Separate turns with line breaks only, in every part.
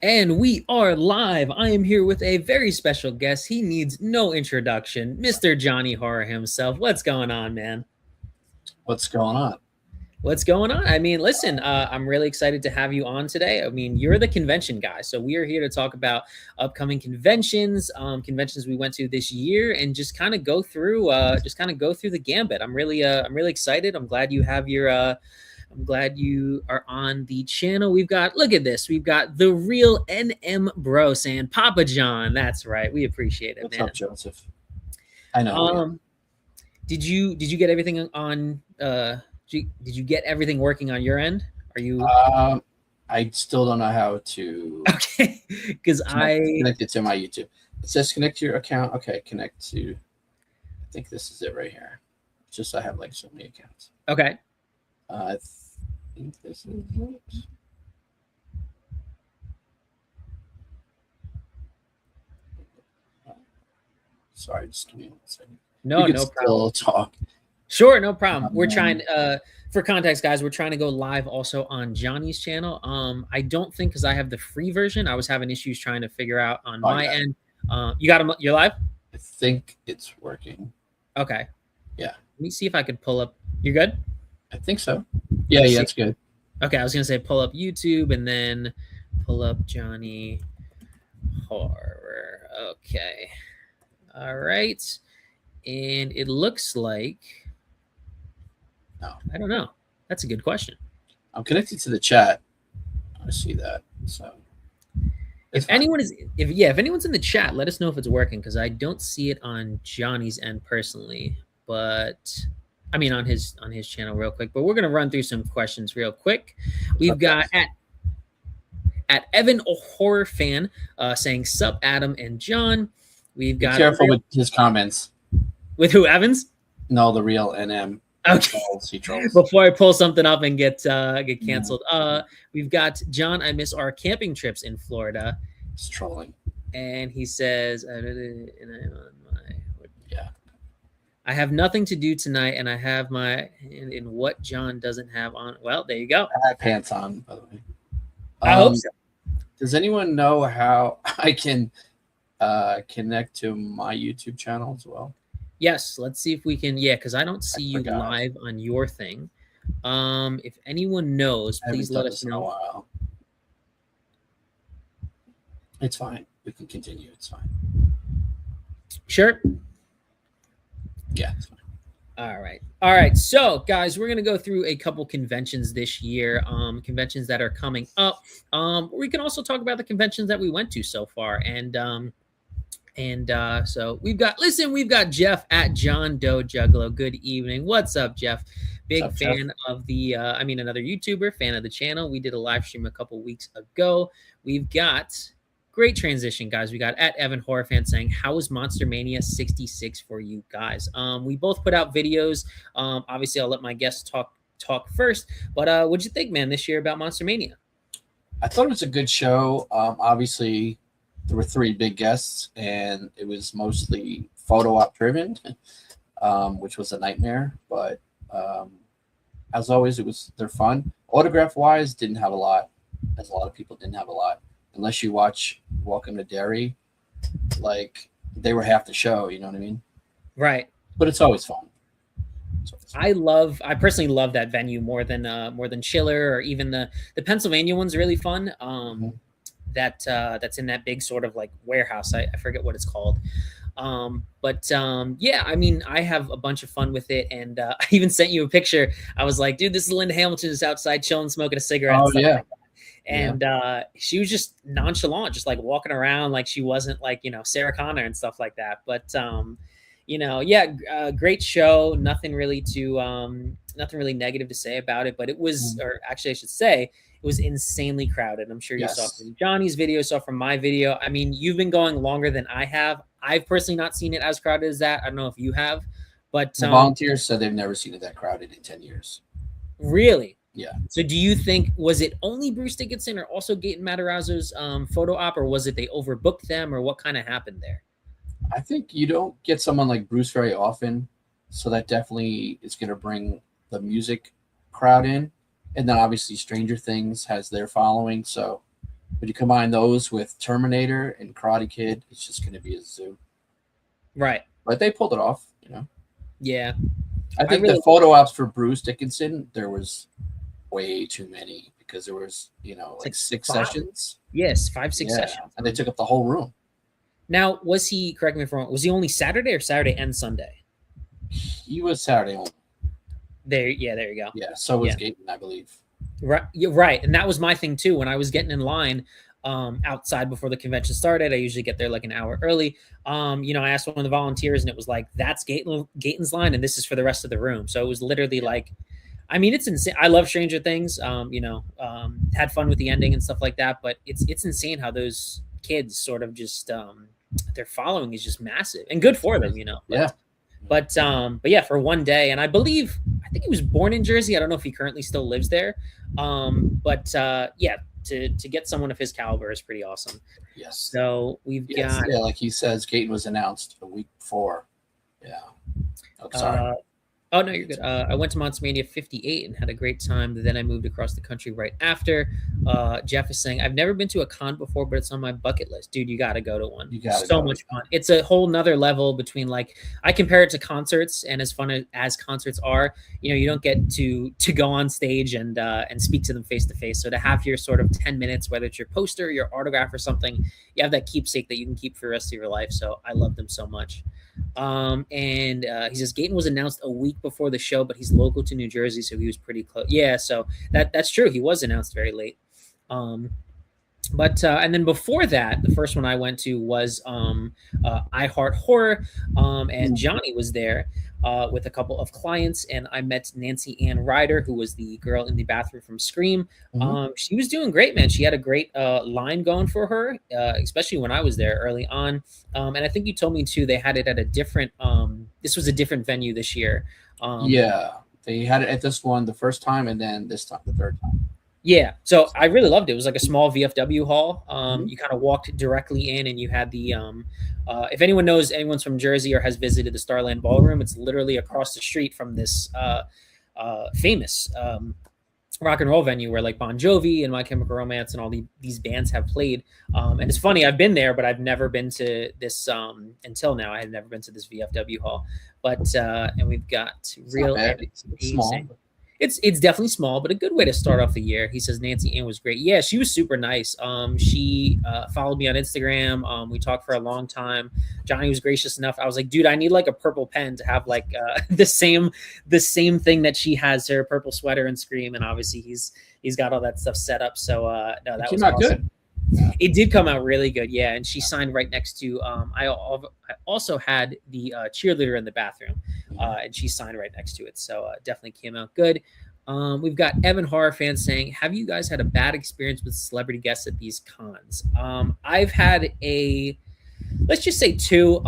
And we are live. I am here with a very special guest. He needs no introduction. Mr. Johnny Horror himself. What's going on, man?
What's going on?
What's going on? I mean, listen, I'm really excited to have you on today. I mean, you're the convention guy. So we are here to talk about upcoming conventions, conventions we went to this year, and just kind of go through the gambit. I'm really excited. I'm glad you have your I'm glad you are on the channel. We've got, look at this. We've got the real NM bro saying Papa John. That's right. We appreciate it,
What's
man.
up, Joseph? I know.
Did you get everything on did you get everything working on your end? Are you
I still don't know how to
okay? Because I
connect it to my YouTube. It says connect to your account. Okay, connect to, I think this is it right here. It's just I have like so many accounts.
Okay.
I think this is it. Sorry, just give me 1 second.
No problem.
Talk.
Sure, no problem. We're trying for context, guys, we're trying to go live also on Johnny's channel. I don't think, because I have the free version, I was having issues trying to figure out on my end. You got him, you're live?
I think it's working.
Okay.
Yeah.
Let me see if I could pull up. You're good?
I think so. Yeah, it's good.
Okay, I was gonna say pull up YouTube and then pull up Johnny Horror. Okay. All right. And it looks like,
no,
I don't know. That's a good question.
I'm connected to the chat. I see that. So
if anyone's in the chat, let us know if it's working, because I don't see it on Johnny's end personally, but I mean on his channel real quick. But we're gonna run through some questions real quick. We've got at Evan a horror fan saying sup Adam and John. We've got,
be careful with his comments.
With who, Evans?
No, the real NM.
Okay. Before I pull something up and get canceled. We've got John. I miss our camping trips in Florida.
It's trolling.
And he says,
yeah,
I have nothing to do tonight, and I have my hand in what John doesn't have on. Well, there you go.
I have pants on, by the way.
I hope so.
Does anyone know how I can connect to my YouTube channel as well?
Yes, let's see if we can. Yeah, because I don't see you live on your thing. If anyone knows, please let us know.
It's fine. We can continue. It's fine.
Sure.
Yeah, it's fine.
All right. All right. So, guys, we're going to go through a couple conventions this year, conventions that are coming up. We can also talk about the conventions that we went to so far. So we've got Jeff at John Doe Juggalo. Good evening. What's up, Jeff? Big fan of the, another YouTuber, fan of the channel. We did a live stream a couple weeks ago. We've got great transition, guys. We got at Evan Horror Fan saying, how was Monster Mania 66 for you guys? We both put out videos. Obviously, I'll let my guests talk first. But what'd you think, man, this year about Monster Mania?
I thought it was a good show. Obviously, there were 3 big guests, and it was mostly photo op driven, which was a nightmare. But as always, they're fun. Autograph wise, didn't have a lot, as a lot of people didn't have a lot. Unless you watch Welcome to Derry, like they were half the show. You know what I mean? Right. But it's always fun.
I personally love that venue more than Chiller, or even the Pennsylvania one's really fun. That's in that big sort of like warehouse. I forget what it's called. Yeah, I mean, I have a bunch of fun with it, and I even sent you a picture. I was like, dude, this is Linda Hamilton just outside chilling, smoking a cigarette.
Oh, yeah.
Like that. And she was just nonchalant, just like walking around like she wasn't like, Sarah Connor and stuff like that. But great show. Nothing really negative to say about it. But it was, or actually I should say, it was insanely crowded. I'm sure you saw from Johnny's video, saw from my video. I mean, you've been going longer than I have. I've personally not seen it as crowded as that. I don't know if you have, but
the volunteers said they've never seen it that crowded in 10 years.
Really?
Yeah.
So do you think, was it only Bruce Dickinson or also Gaten Matarazzo's photo op, or was it they overbooked them, or what kind of happened there?
I think you don't get someone like Bruce very often, so that definitely is going to bring the music crowd in. And then obviously Stranger Things has their following, so But you combine those with Terminator and Karate Kid, it's just going to be a zoo.
Right.
But they pulled it off, you know.
Yeah.
I think the photo ops for Bruce Dickinson, there was way too many because there was, you know, like 6 sessions.
Yes, 5, 6 sessions.
And they took up the whole room.
Now, was he, correct me if I'm wrong, was he only Saturday or Saturday and Sunday?
He was Saturday only.
There you go.
Yeah, so was Gaten, I believe.
Right, you're right. And that was my thing too. When I was getting in line outside before the convention started, I usually get there like an hour early. You know, I asked one of the volunteers and it was like, that's Gaten's line and this is for the rest of the room. So it was literally like, I mean, it's insane. I love Stranger Things, you know, had fun with the ending and stuff like that, but it's insane how those kids sort of just, their following is just massive and good for them, you know? But yeah, for one day, and I think he was born in Jersey. I don't know if he currently still lives there. Yeah, to get someone of his caliber is pretty awesome.
Yes.
So we've got,
yeah, like he says, Gaten was announced a week before. Yeah. Oh, sorry.
Oh, no, you're good. I went to Monster 58 and had a great time. Then I moved across the country right after. Jeff is saying, I've never been to a con before, but it's on my bucket list. Dude, you got to go to one.
You got
so much fun. It's a whole nother level between, like, I compare it to concerts, and as fun as concerts are, you know, you don't get to go on stage and speak to them face to face. So to have your sort of 10 minutes, whether it's your poster, your autograph or something, you have that keepsake that you can keep for the rest of your life. So I love them so much. And he says Gaten was announced a week before the show, but he's local to New Jersey, so he was pretty close. Yeah, so that's true. He was announced very late. But and then before that, the first one I went to was I Heart Horror, and Johnny was there with a couple of clients, and I met Nancy Ann Ryder, who was the girl in the bathroom from Scream. She was doing great, man. She had a great line going for her, especially when I was there early on. And I think you told me too, they had it at a different, this was a different venue this year.
Yeah, they had it at this one the first time, and then this time the third time.
Yeah, so I really loved it. It was like a small VFW hall. You kind of walked directly in, and you had the if anyone's from Jersey or has visited the Starland Ballroom, it's literally across the street from this famous rock and roll venue where like Bon Jovi and My Chemical Romance and all these bands have played. And it's funny, I've been there, but I've never been to this until now. I had never been to this VFW hall. But and we've got real.
It's small.
It's definitely small, but a good way to start off the year. He says Nancy Ann was great. Yeah, she was super nice. She followed me on Instagram. We talked for a long time. Johnny was gracious enough. I was like, dude, I need like a purple pen to have like the same thing that she has, her purple sweater and Scream. And obviously he's got all that stuff set up. So no, that was awesome.
Good.
It did come out really good, yeah. And she signed right next to. I also had the cheerleader in the bathroom, and she signed right next to it. So definitely came out good. We've got Evan Horror Fan saying, "Have you guys had a bad experience with celebrity guests at these cons?" I've had let's just say 2.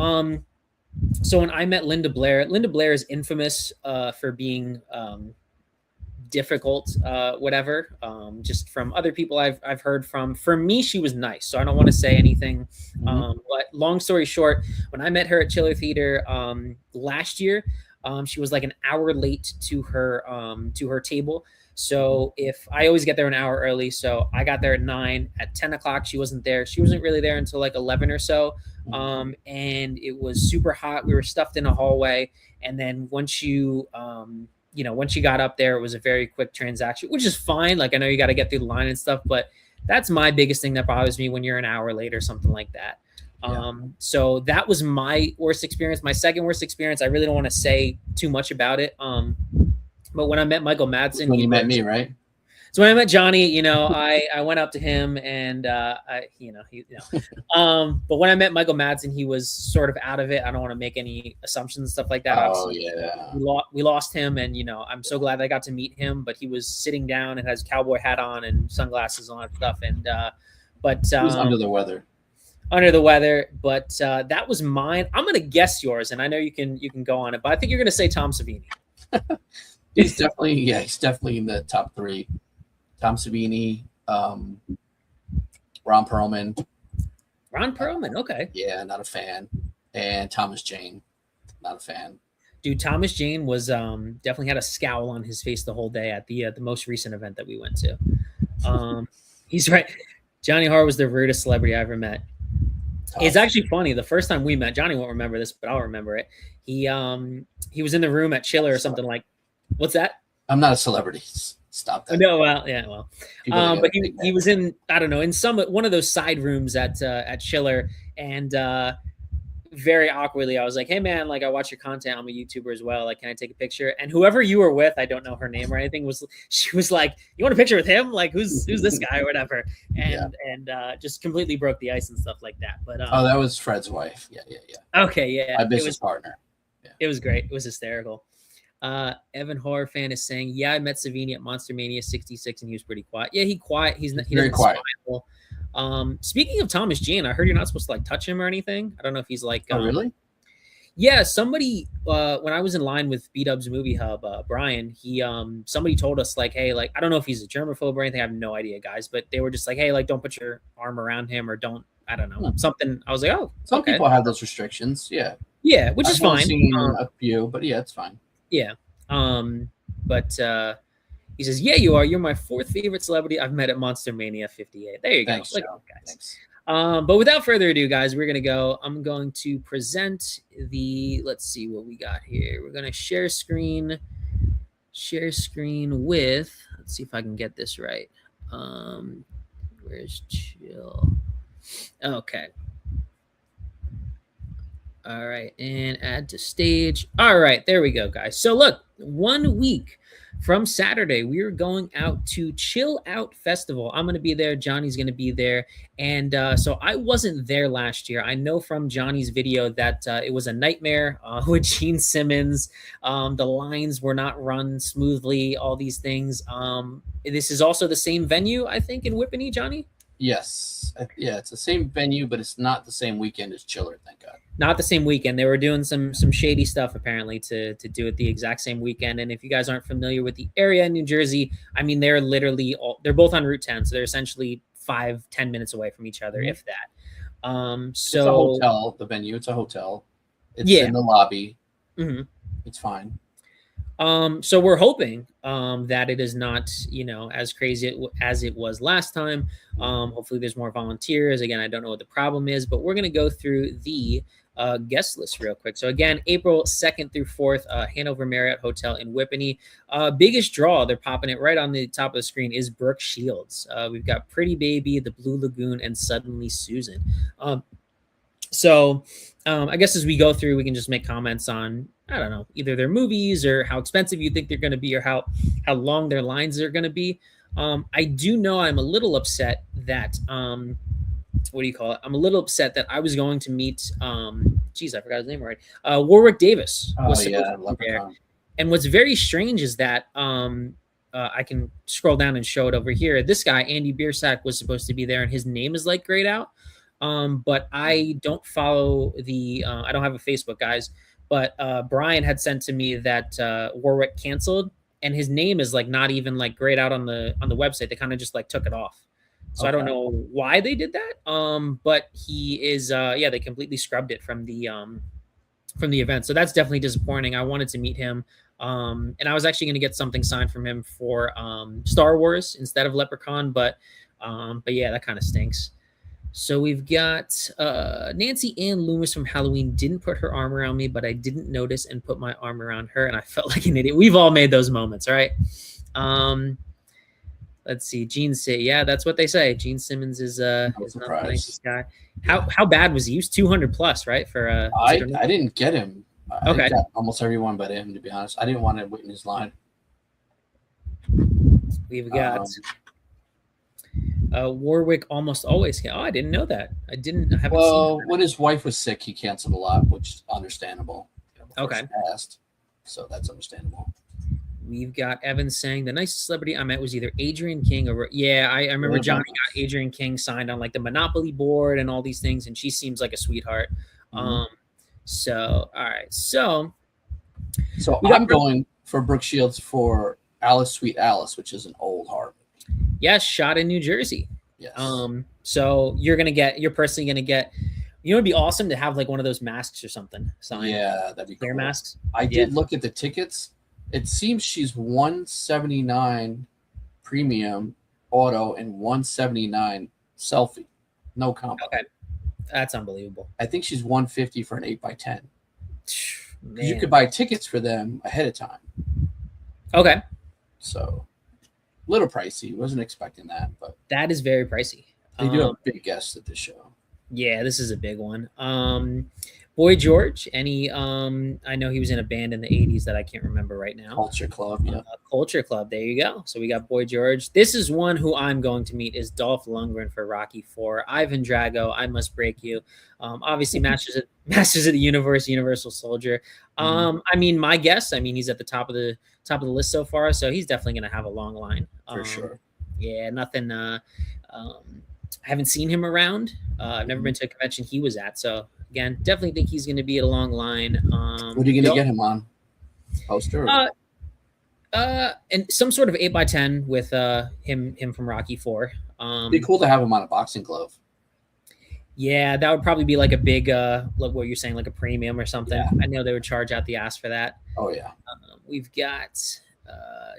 So when I met Linda Blair is infamous for being difficult, whatever, just from other people I've heard from. For me, she was nice, so I don't want to say anything. But long story short, when I met her at Chiller Theater last year, she was like an hour late to her table. So if I always get there an hour early, so I got there at 9. At 10 o'clock, she wasn't there. She wasn't really there until like 11 or so. And it was super hot. We were stuffed in a hallway. And then once once you got up there, it was a very quick transaction, which is fine. Like, I know you got to get through the line and stuff, but that's my biggest thing that bothers me when you're an hour late or something like that. So that was my worst experience. My second worst experience, I really don't want to say too much about it. But when I met Michael Madsen,
when you met me, right?
So when I met Johnny, I went up to him and, but when I met Michael Madsen, he was sort of out of it. I don't want to make any assumptions and stuff like that.
Oh, yeah.
We lost him, and, I'm so glad I got to meet him, but he was sitting down and has a cowboy hat on and sunglasses on and stuff. And, but he
was under the weather.
But that was mine. I'm going to guess yours, and I know you can go on it, but I think you're going to say Tom Savini.
He's definitely in the top 3. Tom Savini, Ron Perlman.
Ron Perlman, okay.
Yeah, not a fan. And Thomas Jane, not a fan.
Dude, Thomas Jane was definitely had a scowl on his face the whole day at the most recent event that we went to. He's right. Johnny Hart was the rudest celebrity I ever met.
Tough.
It's actually funny. The first time we met, Johnny won't remember this, but I'll remember it. He was in the room at Chiller or something like. What's that?
I'm not a celebrity. Stop that.
No, well, yeah, well, but he was in, I don't know, in one of those side rooms at Chiller, and very awkwardly, I was like, "Hey, man, like I watch your content. I'm a YouTuber as well. Like, can I take a picture?" And whoever you were with, I don't know her name or anything, she was like, "You want a picture with him? Like, who's this guy or whatever?" And just completely broke the ice and stuff like that. But
that was Fred's wife. Yeah.
Okay, yeah,
my business partner.
Yeah. It was great. It was hysterical. Evan Horror Fan is saying, "Yeah, I met Savini at Monster Mania 66, and he was pretty quiet. Yeah, he
very quiet.
Smile. Speaking of Thomas Jane, I heard you're not supposed to like touch him or anything. I don't know if he's like.
Oh, really?
Yeah, somebody when I was in line with B-Dub's Movie Hub, Brian, somebody told us like, hey, like I don't know if he's a germaphobe or anything. I have no idea, guys, but they were just like, hey, like don't put your arm around him or don't. I don't know something. I was like, oh,
some people have those restrictions. Yeah,
which is fine.
Seen a few, but yeah, it's fine.
Yeah, but he says, yeah, you are. You're my fourth favorite celebrity I've met at Monster Mania 58. There you go.
Thanks,
Look,
guys. Thanks.
But without further ado, guys, we're going to go. I'm going to present let's see what we got here. We're going to share screen with, let's see if I can get this right. Where's Chill? Okay. All right. And add to stage. All right. There we go, guys. So look, 1 week from Saturday, we are going out to Chill Out Festival. I'm going to be there. Johnny's going to be there. And so I wasn't there last year. I know from Johnny's video that it was a nightmare with Gene Simmons. The lines were not run smoothly, all these things. This is also the same venue, I think, in Whippany, Johnny?
Yes. Yeah, it's the same venue, but it's not the same weekend as Chiller, thank God.
Not the same weekend. They were doing some shady stuff apparently to do it the exact same weekend. And if you guys aren't familiar with the area in New Jersey, I mean, they're literally they're both on Route 10, so they're essentially 5-10 minutes away from each other, if that. So
it's a hotel. The venue, it's a hotel. It's in the lobby.
Mm-hmm.
It's fine.
So we're hoping that it is not, as crazy as it was last time. Hopefully there's more volunteers. Again, I don't know what the problem is, but we're going to go through the guest list real quick. So again, April 2nd through 4th, Hanover Marriott Hotel in Whippany. Biggest draw, they're popping it right on the top of the screen, is Brooke Shields. We've got Pretty Baby, The Blue Lagoon, and Suddenly Susan. So I guess as we go through, we can just make comments on, I don't know, either their movies or how expensive you think they're going to be or how long their lines are going to be. I do know I'm a little upset that, what do you call it? I'm a little upset that I was going to meet, I forgot his name already. Warwick Davis was supposed to be there. And what's very strange is that I can scroll down and show it over here. This guy, Andy Biersack, was supposed to be there, and his name is like grayed out. But I don't follow I don't have a Facebook, guys. But Brian had sent to me that Warwick canceled, and his name is like not even like grayed out on the website. They kind of just like took it off. So I don't know why they did that. But he is they completely scrubbed it from the event. So that's definitely disappointing. I wanted to meet him. And I was actually going to get something signed from him for Star Wars instead of Leprechaun, but yeah, that kind of stinks. So we've got Nancy Ann Loomis from Halloween didn't put her arm around me, but I didn't notice and put my arm around her, and I felt like an idiot. We've all made those moments, right? Let's see. Gene say, yeah, that's what they say. Gene Simmons is not the nicest guy. How bad was he? He was 200 plus, right? For
I didn't get him. I got almost everyone but him, to be honest. I didn't want to wait in his line.
We've got Warwick almost always. Oh, I didn't know that. I haven't seen that.
When his wife was sick, he canceled a lot, which is understandable.
Okay.
So that's understandable.
We've got Evan saying the nicest celebrity I met was either Adrian King or I remember Johnny got Adrian King signed on like the Monopoly board and all these things, and she seems like a sweetheart. So all right, so
I'm going for Brooke Shields for Alice Sweet Alice, which is an old horror movie.
Yes, shot in New Jersey.
Yes.
So you're personally gonna get. It'd be awesome to have like one of those masks or something signed.
Yeah, that'd be
clear
cool.
Masks.
I did look at the tickets. It seems she's $179 premium auto and $179 selfie, no combo.
Okay, that's unbelievable.
I think she's 150 for an 8x10.
Man.
You could buy tickets for them ahead of time.
Okay.
So, a little pricey. Wasn't expecting that, but
that is very pricey.
They do have big guests at this show.
Yeah, this is a big one. Boy George, any I know he was in a band in the 80s that I can't remember right now.
Culture Club, yeah.
Culture Club, there you go. So we got Boy George. This is one who I'm going to meet is Dolph Lundgren for Rocky 4. Ivan Drago, I Must Break You. Obviously Masters of the Universe, Universal Soldier. I mean, my guess, I mean, he's at the top of the list so far, so he's definitely going to have a long line.
For sure.
Yeah, nothing I haven't seen him around. I've never been to a convention he was at, so again, definitely think he's going to be at a long line.
What are you going to get him on? Poster?
And some sort of 8x10 with him from Rocky 4.
It'd be cool to have him on a boxing glove.
Yeah, that would probably be like a big, like what you're saying, like a premium or something. Yeah. I know they would charge out the ass for that.
Oh, yeah.
We've got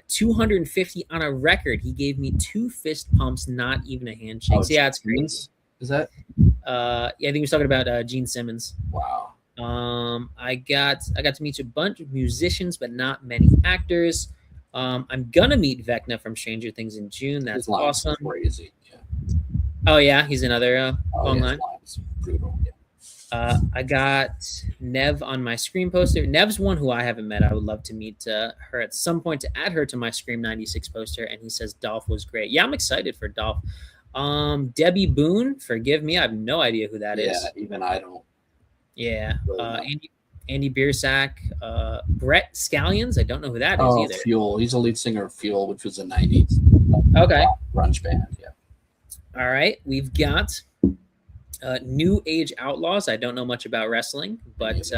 250 on a record. He gave me 2 fist pumps, not even a handshake.
Oh,
so yeah, it's crazy.
Is that?
Yeah, I think he was talking about Gene Simmons.
Wow.
I got to meet a bunch of musicians, but not many actors. I'm gonna meet Vecna from Stranger Things in June. That's awesome.
Crazy. Yeah.
Oh yeah, he's another long line.
Brutal. Yeah.
I got Nev on my Scream poster. Nev's one who I haven't met. I would love to meet her at some point to add her to my Scream 96 poster. And he says Dolph was great. Yeah, I'm excited for Dolph. Debbie Boone, forgive me, I have no idea who that is.
Yeah, even I don't.
Yeah. Andy Biersack, Brett Scallions. I don't know who that is either.
Fuel. He's the lead singer of Fuel, which was a 90s grunge band. Yeah.
All right. We've got New Age Outlaws. I don't know much about wrestling, but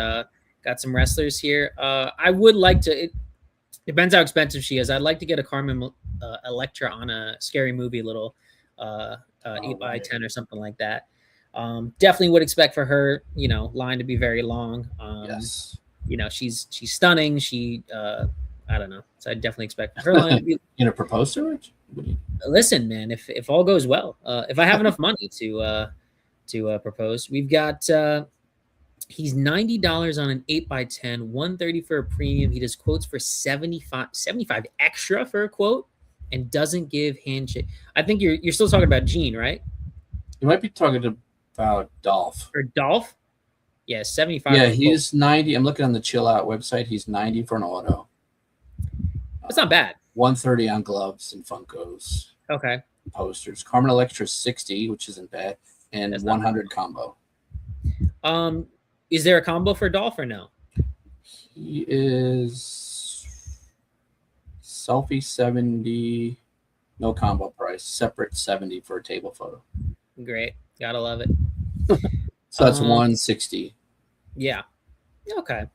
got some wrestlers here. I would like to. It depends how expensive she is. I'd like to get a Carmen Electra on a Scary Movie little 8x10 or something like that. Definitely would expect for her, line to be very long.
Yes.
She's stunning. She, I don't know. So I definitely expect her line to be.
Propose to her?
Listen, man, if all goes well, if I have enough money to propose, we've got. He's $90 on an 8x10, $130 for a premium. He does quotes for 75 extra for a quote, and doesn't give handshake. I think you're still talking about Gene, right?
You might be talking about Dolph.
Or Dolph? Yeah, 75.
Yeah, he's 90. I'm looking on the Chill Out website. He's 90 for an auto.
That's not bad.
130 on gloves and Funkos.
Okay.
Posters. Carmen Electra 60, which isn't bad, and 100 combo.
Is there a combo for Dolph or no?
He is selfie 70, no combo price. Separate 70 for a table photo.
Great, gotta love it.
So that's 160.
Yeah. Okay.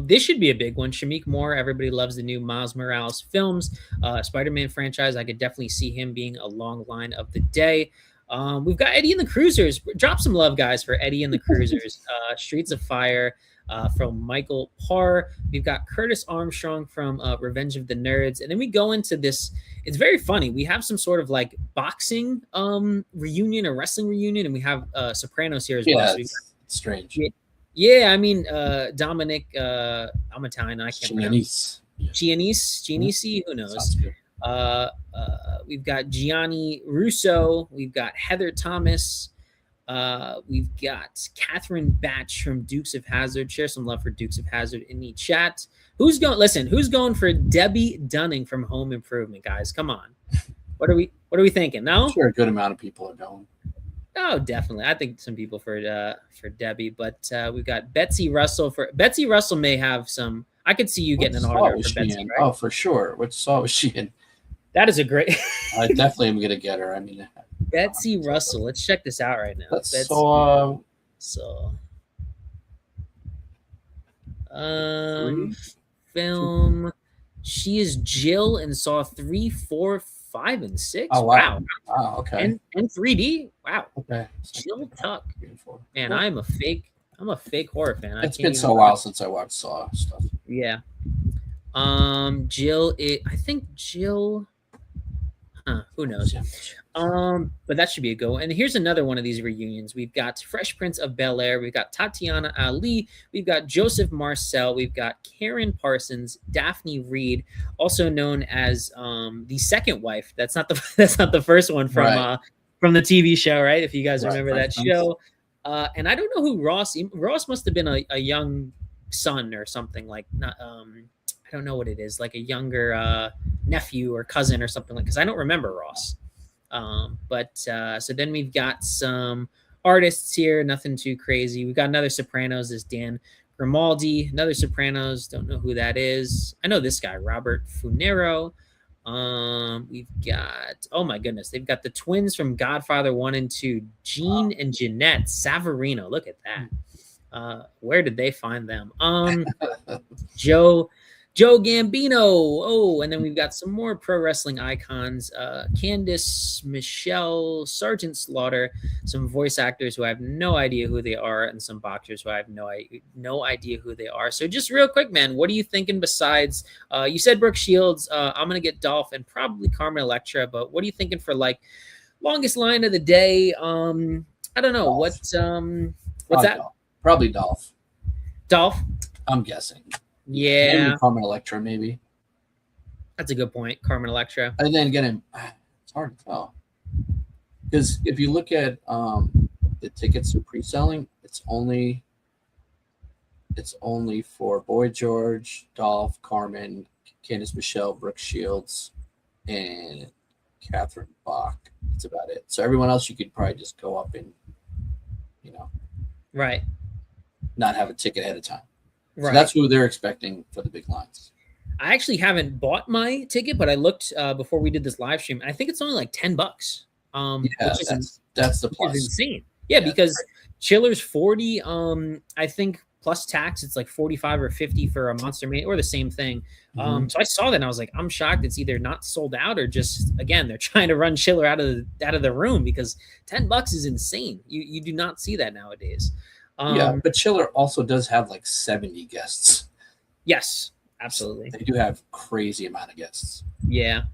This should be a big one. Shamik Moore, everybody loves the new Miles Morales films. Spider-Man franchise, I could definitely see him being a long line of the day. We've got Eddie and the Cruisers. Drop some love, guys, for Eddie and the Cruisers. Streets of Fire from Michael Parr. We've got Curtis Armstrong from Revenge of the Nerds. And then we go into this. It's very funny. We have some sort of like boxing reunion or wrestling reunion, and we have Sopranos here as well. So
it's strange.
Yeah, I mean, Dominic, I'm Italian. I can't pronounce. Giannisi, who knows? We've got Gianni Russo. We've got Heather Thomas. We've got Catherine Batch from Dukes of Hazzard. Share some love for Dukes of Hazzard in the chat. Who's going for Debbie Dunning from Home Improvement, guys? Come on. What are we thinking? No?
I'm sure a good amount of people are going.
Oh, definitely. I think some people for Debbie, but we've got Betsy Russell. Betsy Russell may have some. I could see you getting an autograph for Betsy, right?
Oh, for sure. Which saw was she in?
That is a great.
I definitely am gonna get her. I mean,
Betsy Russell. Let's check this out right now. Film. She is Jill and Saw 3, 4, 5, and 6.
Oh wow! Wow. Okay.
And 3D. Wow.
Okay.
Jill Tuck. Man, I'm a fake horror fan.
It's been so while since I watched Saw stuff.
Yeah. Jill. I think Jill. Who knows? But that should be a go. And here's another one of these reunions. We've got Fresh Prince of Bel-Air. We've got Tatiana Ali. We've got Joseph Marcel. We've got Karen Parsons, Daphne Reed, also known as the second wife. That's not the first one from the TV show, right? If you guys remember that show. And I don't know who Ross must have been a young son or something, like not I don't know what it is, like a younger nephew or cousin or something, like, because I don't remember Ross. So then we've got some artists here, nothing too crazy. We've got another Sopranos, is Dan Grimaldi. Another Sopranos, don't know who that is. I know this guy, Robert Funero. We've got, oh my goodness, they've got the twins from Godfather 1 and 2, Gene and Jeanette Savarino. Look at that. Where did they find them? Joe Gambino. Oh, and then we've got some more pro wrestling icons. Candice, Michelle, Sergeant Slaughter, some voice actors who I have no idea who they are, and some boxers who I have no idea who they are. So just real quick, man, what are you thinking besides, you said Brooke Shields, I'm going to get Dolph and probably Carmen Electra, but what are you thinking for like longest line of the day? I don't know.
Dolph.
What's that?
Dolph. Probably Dolph.
Dolph?
I'm guessing.
Yeah.
Maybe Carmen Electra, maybe.
That's a good point. Carmen Electra.
And then again, it's hard to tell. Because if you look at the tickets for pre-selling, it's only for Boy George, Dolph, Carmen, Candice Michelle, Brooke Shields, and Catherine Bach. That's about it. So everyone else you could probably just go up and,
right,
not have a ticket ahead of time.
Right.
So that's who they're expecting for the big lines.
I actually haven't bought my ticket, but I looked before we did this live stream. I think it's only like $10.
That's the plus.
Which is insane. Yeah, because Chiller's 40. I think plus tax, it's like 45 or 50 for a Monster Mania, or the same thing. So I saw that and I was like, I'm shocked it's either not sold out or just, again, they're trying to run Chiller out of the room, because $10 is insane. You do not see that nowadays.
But Chiller also does have like 70 guests.
Yes, absolutely.
They do have crazy amount of guests.
Yeah.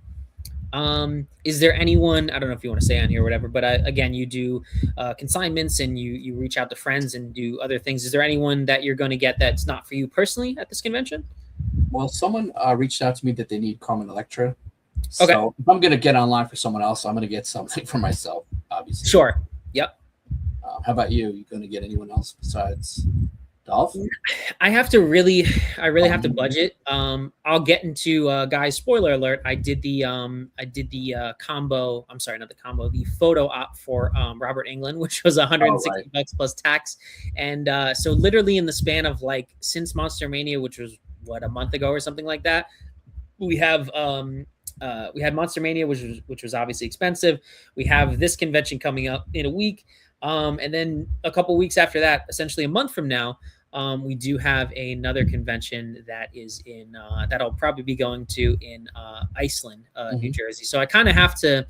Is there anyone, I don't know if you want to say on here or whatever, but again, you do consignments and you reach out to friends and do other things. Is there anyone that you're going to get that's not for you personally at this convention?
Well, someone reached out to me that they need Carmen Electra.
Okay.
So if I'm going to get online for someone else, I'm going to get something for myself, obviously.
Sure. Yep.
How about you? You going to get anyone else besides Dolph?
I really have to budget. I'll get into guys, spoiler alert. I did the combo. I'm sorry, not the combo, the photo op for Robert England, which was $160 plus tax. And so literally in the span of like since Monster Mania, which was a month ago or something like that, we had Monster Mania, which was obviously expensive. We have this convention coming up in a week. And then a couple weeks after that, essentially a month from now, we do have another convention that is in that I'll probably be going to in Iceland, New Jersey. So I kind of have to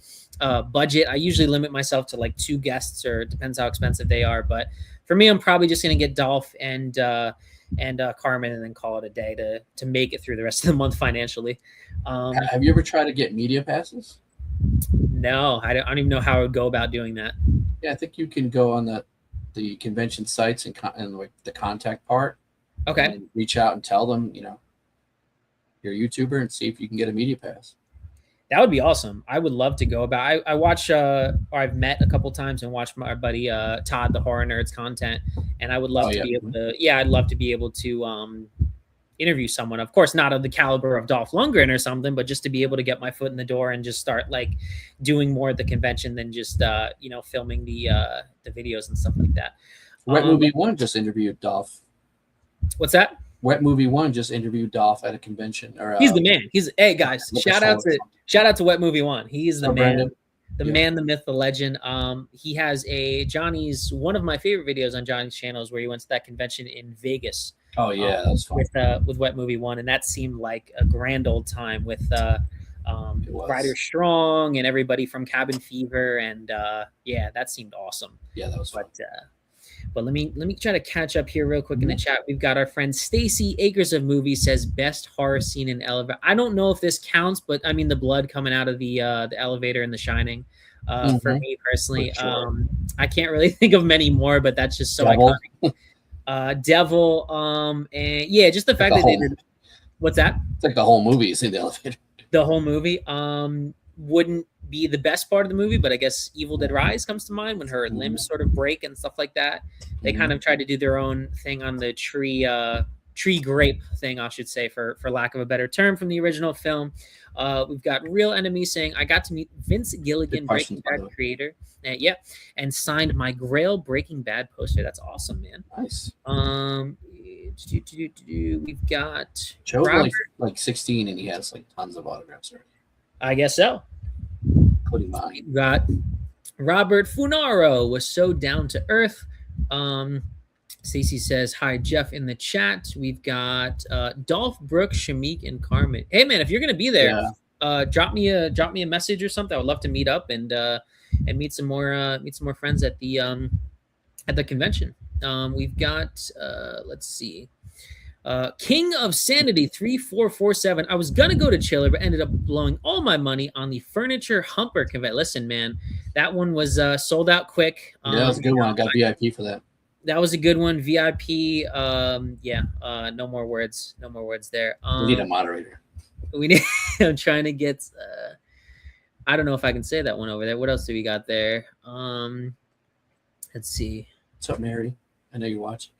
budget. I usually limit myself to like 2 guests, or it depends how expensive they are. But for me, I'm probably just going to get Dolph and Carmen, and then call it a day to make it through the rest of the month financially.
Have you ever tried to get media passes?
No, I don't even know how I would go about doing that.
Yeah, I think you can go on the convention sites and like the contact part.
Okay.
And reach out and tell them, you're a YouTuber, and see if you can get a media pass.
That would be awesome. I would love to go about. I watch, or I've met a couple times and watched my buddy Todd, the Horror Nerds content, and I would love to be able to. Yeah, I'd love to be able to interview someone. Of course, not of the caliber of Dolph Lundgren or something, but just to be able to get my foot in the door and just start like doing more at the convention than just filming the videos and stuff like that.
Wet Movie 1 just interviewed Dolph.
What's that?
Wet Movie 1 just interviewed Dolph at a convention. He's
the man. Hey guys, shout out to Wet Movie 1. He's the man. Brandon. The man, the myth, the legend. He has one of my favorite videos on Johnny's channel is where he went to that convention in Vegas.
Oh yeah, that was fun.
With Wet Movie 1, and that seemed like a grand old time with Ryder Strong and everybody from Cabin Fever, and that seemed awesome.
Yeah, that was fun.
But let me try to catch up here real quick in the chat. We've got our friend Stacy Acres of Movies says best horror scene in elevator. I don't know if this counts, but I mean the blood coming out of the elevator in The Shining. For me personally,
sure.
I can't really think of many more, but that's just so
Devil.
iconic. Devil, and yeah, just the fact that they did. What's that?
It's like the whole movie is in the elevator.
The whole movie wouldn't be the best part of the movie, but I guess Evil Dead Rise comes to mind when her limbs sort of break and stuff like that. They kind of tried to do their own thing on the tree grape thing, I should say, for lack of a better term, from the original film. We've got Real Enemy saying, I got to meet Vince Gilligan, Breaking Bad creator. Yeah, and signed my Grail Breaking Bad poster. That's awesome, man.
Nice.
We've got
Joe's like 16 and he has like tons of autographs already.
I guess so.
Including mine.
We've got Robert Funaro was so down to earth. Stacey says, hi, Jeff, in the chat. We've got Dolph, Brooke, Shamik, and Carmen. Hey, man, if you're going to be there, drop me a message or something. I would love to meet up and meet some more friends at the convention. We've got, let's see, King of Sanity 3447. I was gonna go to Chiller, but ended up blowing all my money on the Furniture Humper convention. Listen, man, that one was sold out quick.
Yeah, that was a good one. I got VIP for that.
That was a good one. VIP. No more words. No more words there.
We need a moderator.
We need. I'm trying to get. I don't know if I can say that one over there. What else do we got there? Let's see.
What's up, Mary? I know you're watching.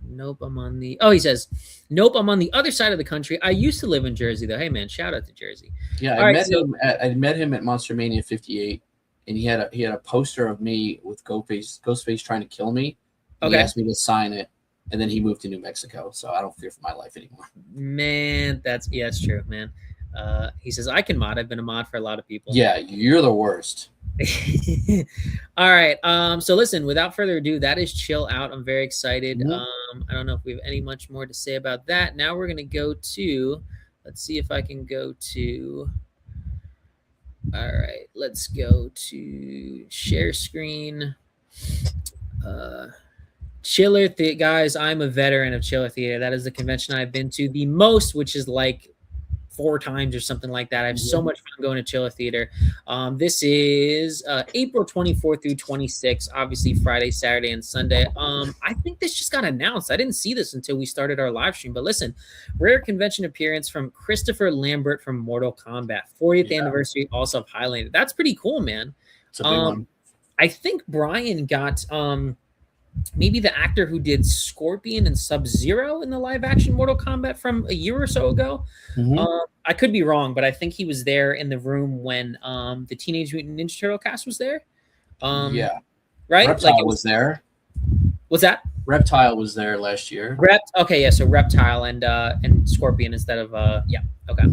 Nope, I'm on the. Oh, he says, nope, I'm on the other side of the country. I used to live in Jersey, though. Hey, man, shout out to Jersey.
Yeah, I met him at Monster Mania 58, and he had a poster of me with Ghostface trying to kill me. Okay. He asked me to sign it, and then he moved to New Mexico, so I don't fear for my life anymore.
Man, that's true, man. He says, I can mod. I've been a mod for a lot of people.
Yeah, you're the worst.
All right. So listen, without further ado, that is Chill Out. I'm very excited. I don't know if we have any much more to say about that. Now we're going to go to, let's see if I can go to, all right, let's go to share screen. Chiller guys, I'm a veteran of Chiller Theater. That is the convention I've been to the most, which is like 4 times or something like that. I have so much fun going to Chiller Theater. This is April 24th through 26th, obviously Friday, Saturday, and Sunday. I think this just got announced. I didn't see this until we started our live stream. But listen, rare convention appearance from Christopher Lambert from Mortal Kombat. 40th anniversary also of Hollyland. That's pretty cool, man.
It's a big one.
I think Brian got maybe the actor who did Scorpion and Sub-Zero in the live-action Mortal Kombat from a year or so ago. I could be wrong, but I think he was there in the room when the Teenage Mutant Ninja Turtle cast was there. Right?
Reptile was there.
What's that?
Reptile was there last year.
Okay, yeah, so Reptile and Scorpion instead of okay.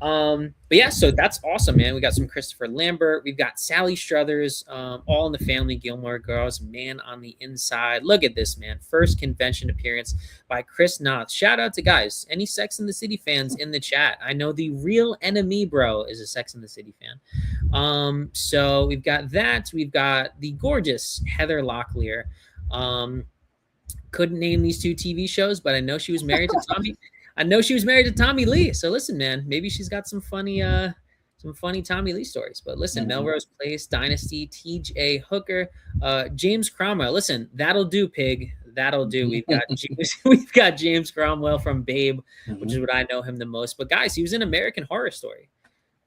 But yeah, so that's awesome, man. We got some Christopher Lambert, we've got Sally Struthers, All in the Family, Gilmore Girls, Man on the Inside. Look at this, man. First convention appearance by Chris Knopf. Shout out to guys, any Sex and the City fans in the chat. I know the Real Enemy Bro is a Sex and the City fan. So we've got that. We've got the gorgeous Heather Locklear. Couldn't name these 2 TV shows, but I know she was married to Tommy. I know she was married to Tommy Lee. So listen, man, maybe she's got some funny Tommy Lee stories. But listen, Melrose Place, Dynasty, TJ Hooker, James Cromwell. Listen, that'll do, pig. That'll do. We've got James Cromwell from Babe, which is what I know him the most. But guys, he was in American Horror Story.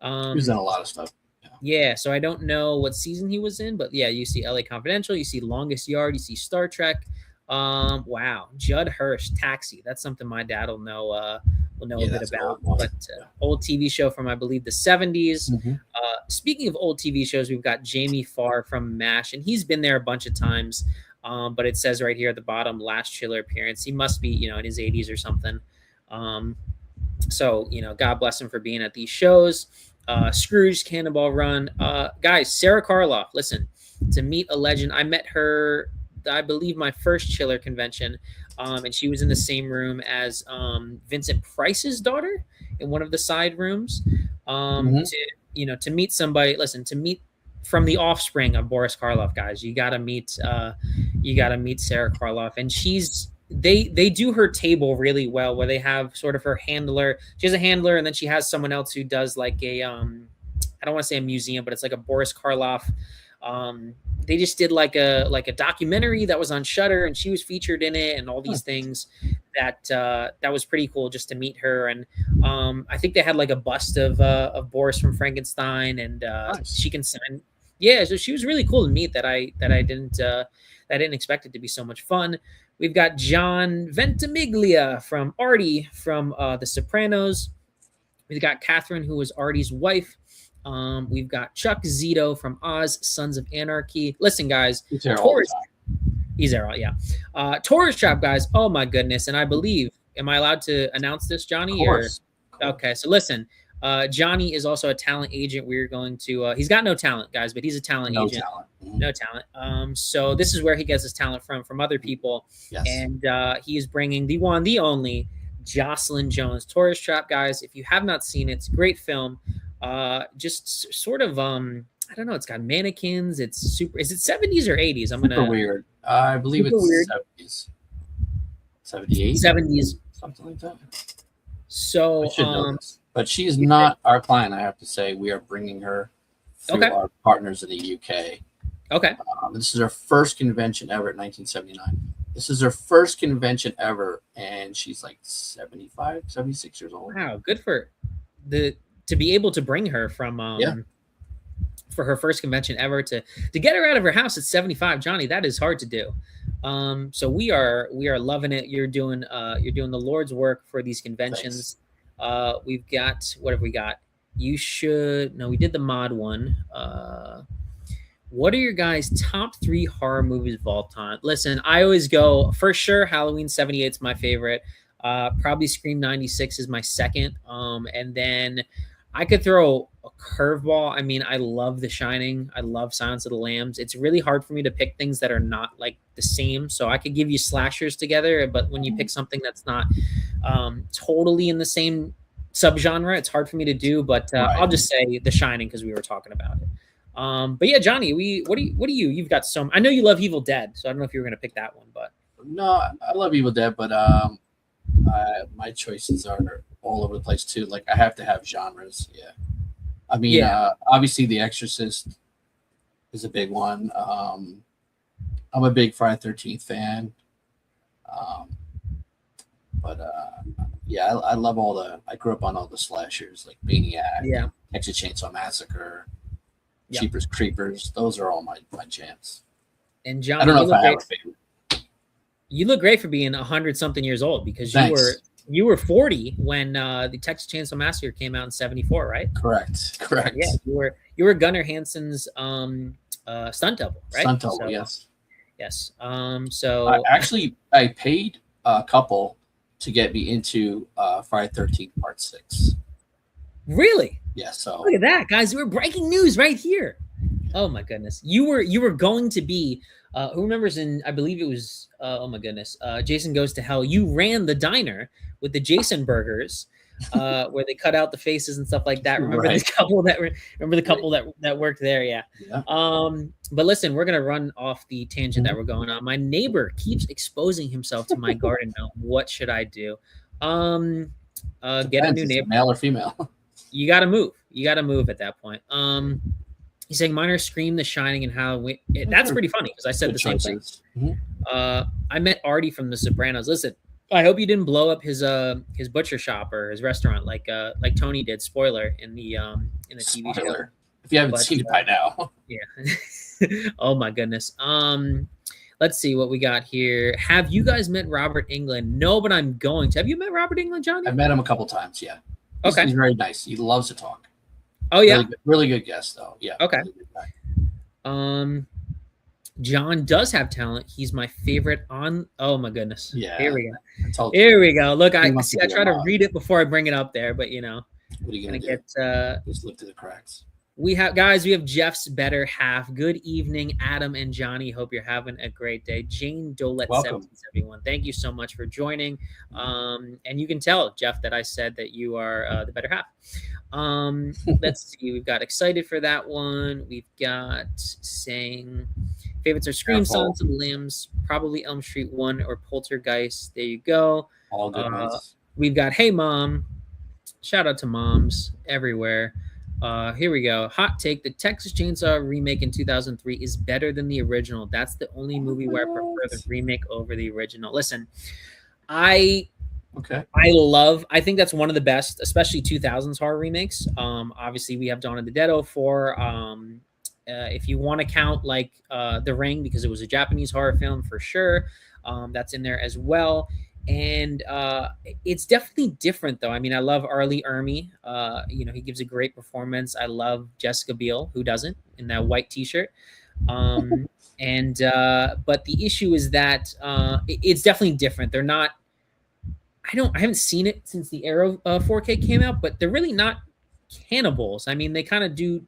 He was in a lot of stuff.
Yeah, so I don't know what season he was in, but yeah, you see LA Confidential, you see Longest Yard, you see Star Trek. Wow, Judd Hirsch, Taxi. That's something my dad will know a bit about. But old TV show from I believe the 70s. Speaking of old TV shows, we've got Jamie Farr from MASH, and he's been there a bunch of times. But it says right here at the bottom, last Chiller appearance. He must be, in his 80s or something. So God bless him for being at these shows. Scrooge, Cannonball Run. Guys, Sarah Karloff, listen, to meet a legend. I met her, I believe, my first Chiller convention, and she was in the same room as Vincent Price's daughter in one of the side rooms. To meet somebody, listen, to meet from the offspring of Boris Karloff, guys. You gotta meet Sarah Karloff, and they do her table really well, where they have sort of her handler. She has a handler, and then she has someone else who does like a I don't want to say a museum, but it's like a Boris Karloff. They just did like a documentary that was on Shudder, and she was featured in it, and all these things that was pretty cool just to meet her. And I think they had like a bust of Boris from Frankenstein, and
Nice.
she can sign. Yeah, so she was really cool to meet. That I didn't expect it to be so much fun. We've got John Ventimiglia from Artie from The Sopranos. We've got Catherine, who was Artie's wife. We've got Chuck Zito from Oz, Sons of Anarchy. Listen, guys,
He's there all the time.
he's there, yeah. Tourist Trap, guys. Oh my goodness! And I believe, am I allowed to announce this, Johnny?
Of course.
Okay, so listen. Johnny is also a talent agent. We're going to. He's got no talent, guys, but he's a talent agent.
Talent.
No talent. So this is where he gets his talent from other people.
Yes.
And he is bringing the one, the only, Jocelyn Jones. Tourist Trap, guys. If you have not seen it, it's a great film. Just sort of I don't know, it's got mannequins. It's super. Is it 70s or 80s?
Super weird. I believe it's
weird.
70s. 78?
70s.
Something like that.
So
I should know this. But she is not our client, I have to say. We are bringing her through our partners in the UK.
Okay.
This is her first convention ever at 1979. This is her first convention ever, and she's like 75, 76 years old.
Wow, good for to be able to bring her from for her first convention ever to get her out of her house at 75. Johnny, that is hard to do. So we are loving it. You're doing the Lord's work for these conventions. Thanks. We've got, what have we got? We did the mod one. What are your guys' top 3 horror movies of all time? Listen, I always go, for sure, Halloween 78 is my favorite. Probably Scream 96 is my second. And then I could throw a curveball. I mean, I love The Shining. I love Silence of the Lambs. It's really hard for me to pick things that are not like the same. So I could give you slashers together, but when you pick something that's not totally in the same subgenre, it's hard for me to do. But I'll just say The Shining because we were talking about it. But yeah, Johnny, what do you? You've got some. I know you love Evil Dead, so I don't know if you were gonna pick that one, but
no, I love Evil Dead, but my choices are all over the place too. Like I have to have genres. Yeah, I mean, obviously The Exorcist is a big one. I'm a big Friday the 13th fan. But I love all the. I grew up on all the slashers like Maniac, Texas Chainsaw Massacre. Jeepers Creepers, those are all my jams.
And John,
I don't know if I have a favorite.
You look great for being 100-something years old because you were 40 when the Texas Chainsaw Massacre came out in 74, right?
Correct.
Yeah, you were Gunnar Hansen's stunt double, right?
Stunt double, yes.
Yes. So
I paid a couple to get me into Friday 13th Part 6.
Really?
Yeah, so
look at that, guys. We're breaking news right here. Oh my goodness. You were going to be who remembers I believe it was oh my goodness, Jason Goes to Hell. You ran the diner with the Jason burgers, where they cut out the faces and stuff like that. Remember the couple that worked there, yeah. But listen, we're gonna run off the tangent that we're going on. My neighbor keeps exposing himself to my garden now. What should I do? Get a new neighbor.
Male or female?
You got to move. You got to move at that point. He's saying mine are Scream, The Shining, and Halloween. That's pretty funny because I said the same thing. I met Artie from The Sopranos. Listen, I hope you didn't blow up his butcher shop or his restaurant like Tony did. Spoiler in the TV show.
If you haven't seen it by now.
Yeah. Oh my goodness. Let's see what we got here. Have you guys met Robert Englund? No, but I'm going to. Have you met Robert Englund, Johnny?
I've met him a couple times. Yeah.
Okay.
He's very nice. He loves to talk.
Oh yeah.
Really good guest though. Yeah.
Okay. Really John does have talent. He's my favorite on. Oh my goodness.
Yeah.
Here we go. Here we go. Look, I try to read it before I bring it up there, but you know,
what are you gonna
get
just look through the cracks.
We have Jeff's better half. Good evening, Adam and Johnny. Hope you're having a great day. Jane Dolet 1771. Thank you so much for joining. And you can tell Jeff that I said that you are the better half. Let's see. We've got excited for that one. We've got saying favorites are Scream, Silence of the Lambs, probably Elm Street 1 or Poltergeist. There you go.
All good ones.
We've got Hey Mom. Shout out to moms everywhere. Here we go. Hot take: the Texas Chainsaw remake in 2003 is better than the original. That's the only movie where I prefer the remake over the original. Listen, I think that's one of the best, especially 2000s horror remakes. Obviously we have Dawn of the Dead 04. If you want to count like The Ring, because it was a Japanese horror film for sure, that's in there as well. And it's definitely different, though. I mean, I love Arlie Ermy. He gives a great performance. I love Jessica Biel, who doesn't, in that white T-shirt. But the issue is that it's definitely different. They're not. I haven't seen it since the Arrow 4K came out, but they're really not cannibals. I mean, they kind of do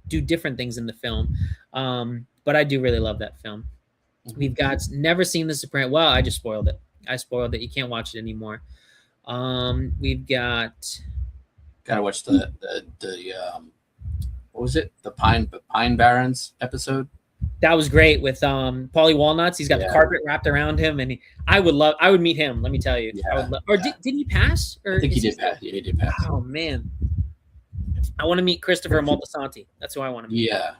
different things in the film. But I do really love that film. We've got Never Seen The Sopranos. Well, I just spoiled it. You can't watch it anymore. We've gotta
watch the what was it? The Pine Barrens episode.
That was great with Paulie Walnuts. He's got the carpet wrapped around him, and I would meet him. Let me tell you. Did he pass? Or
I think he did pass. Yeah, he did pass.
Oh man, I want to meet Christopher Moltisanti. That's who I want to meet.
Yeah.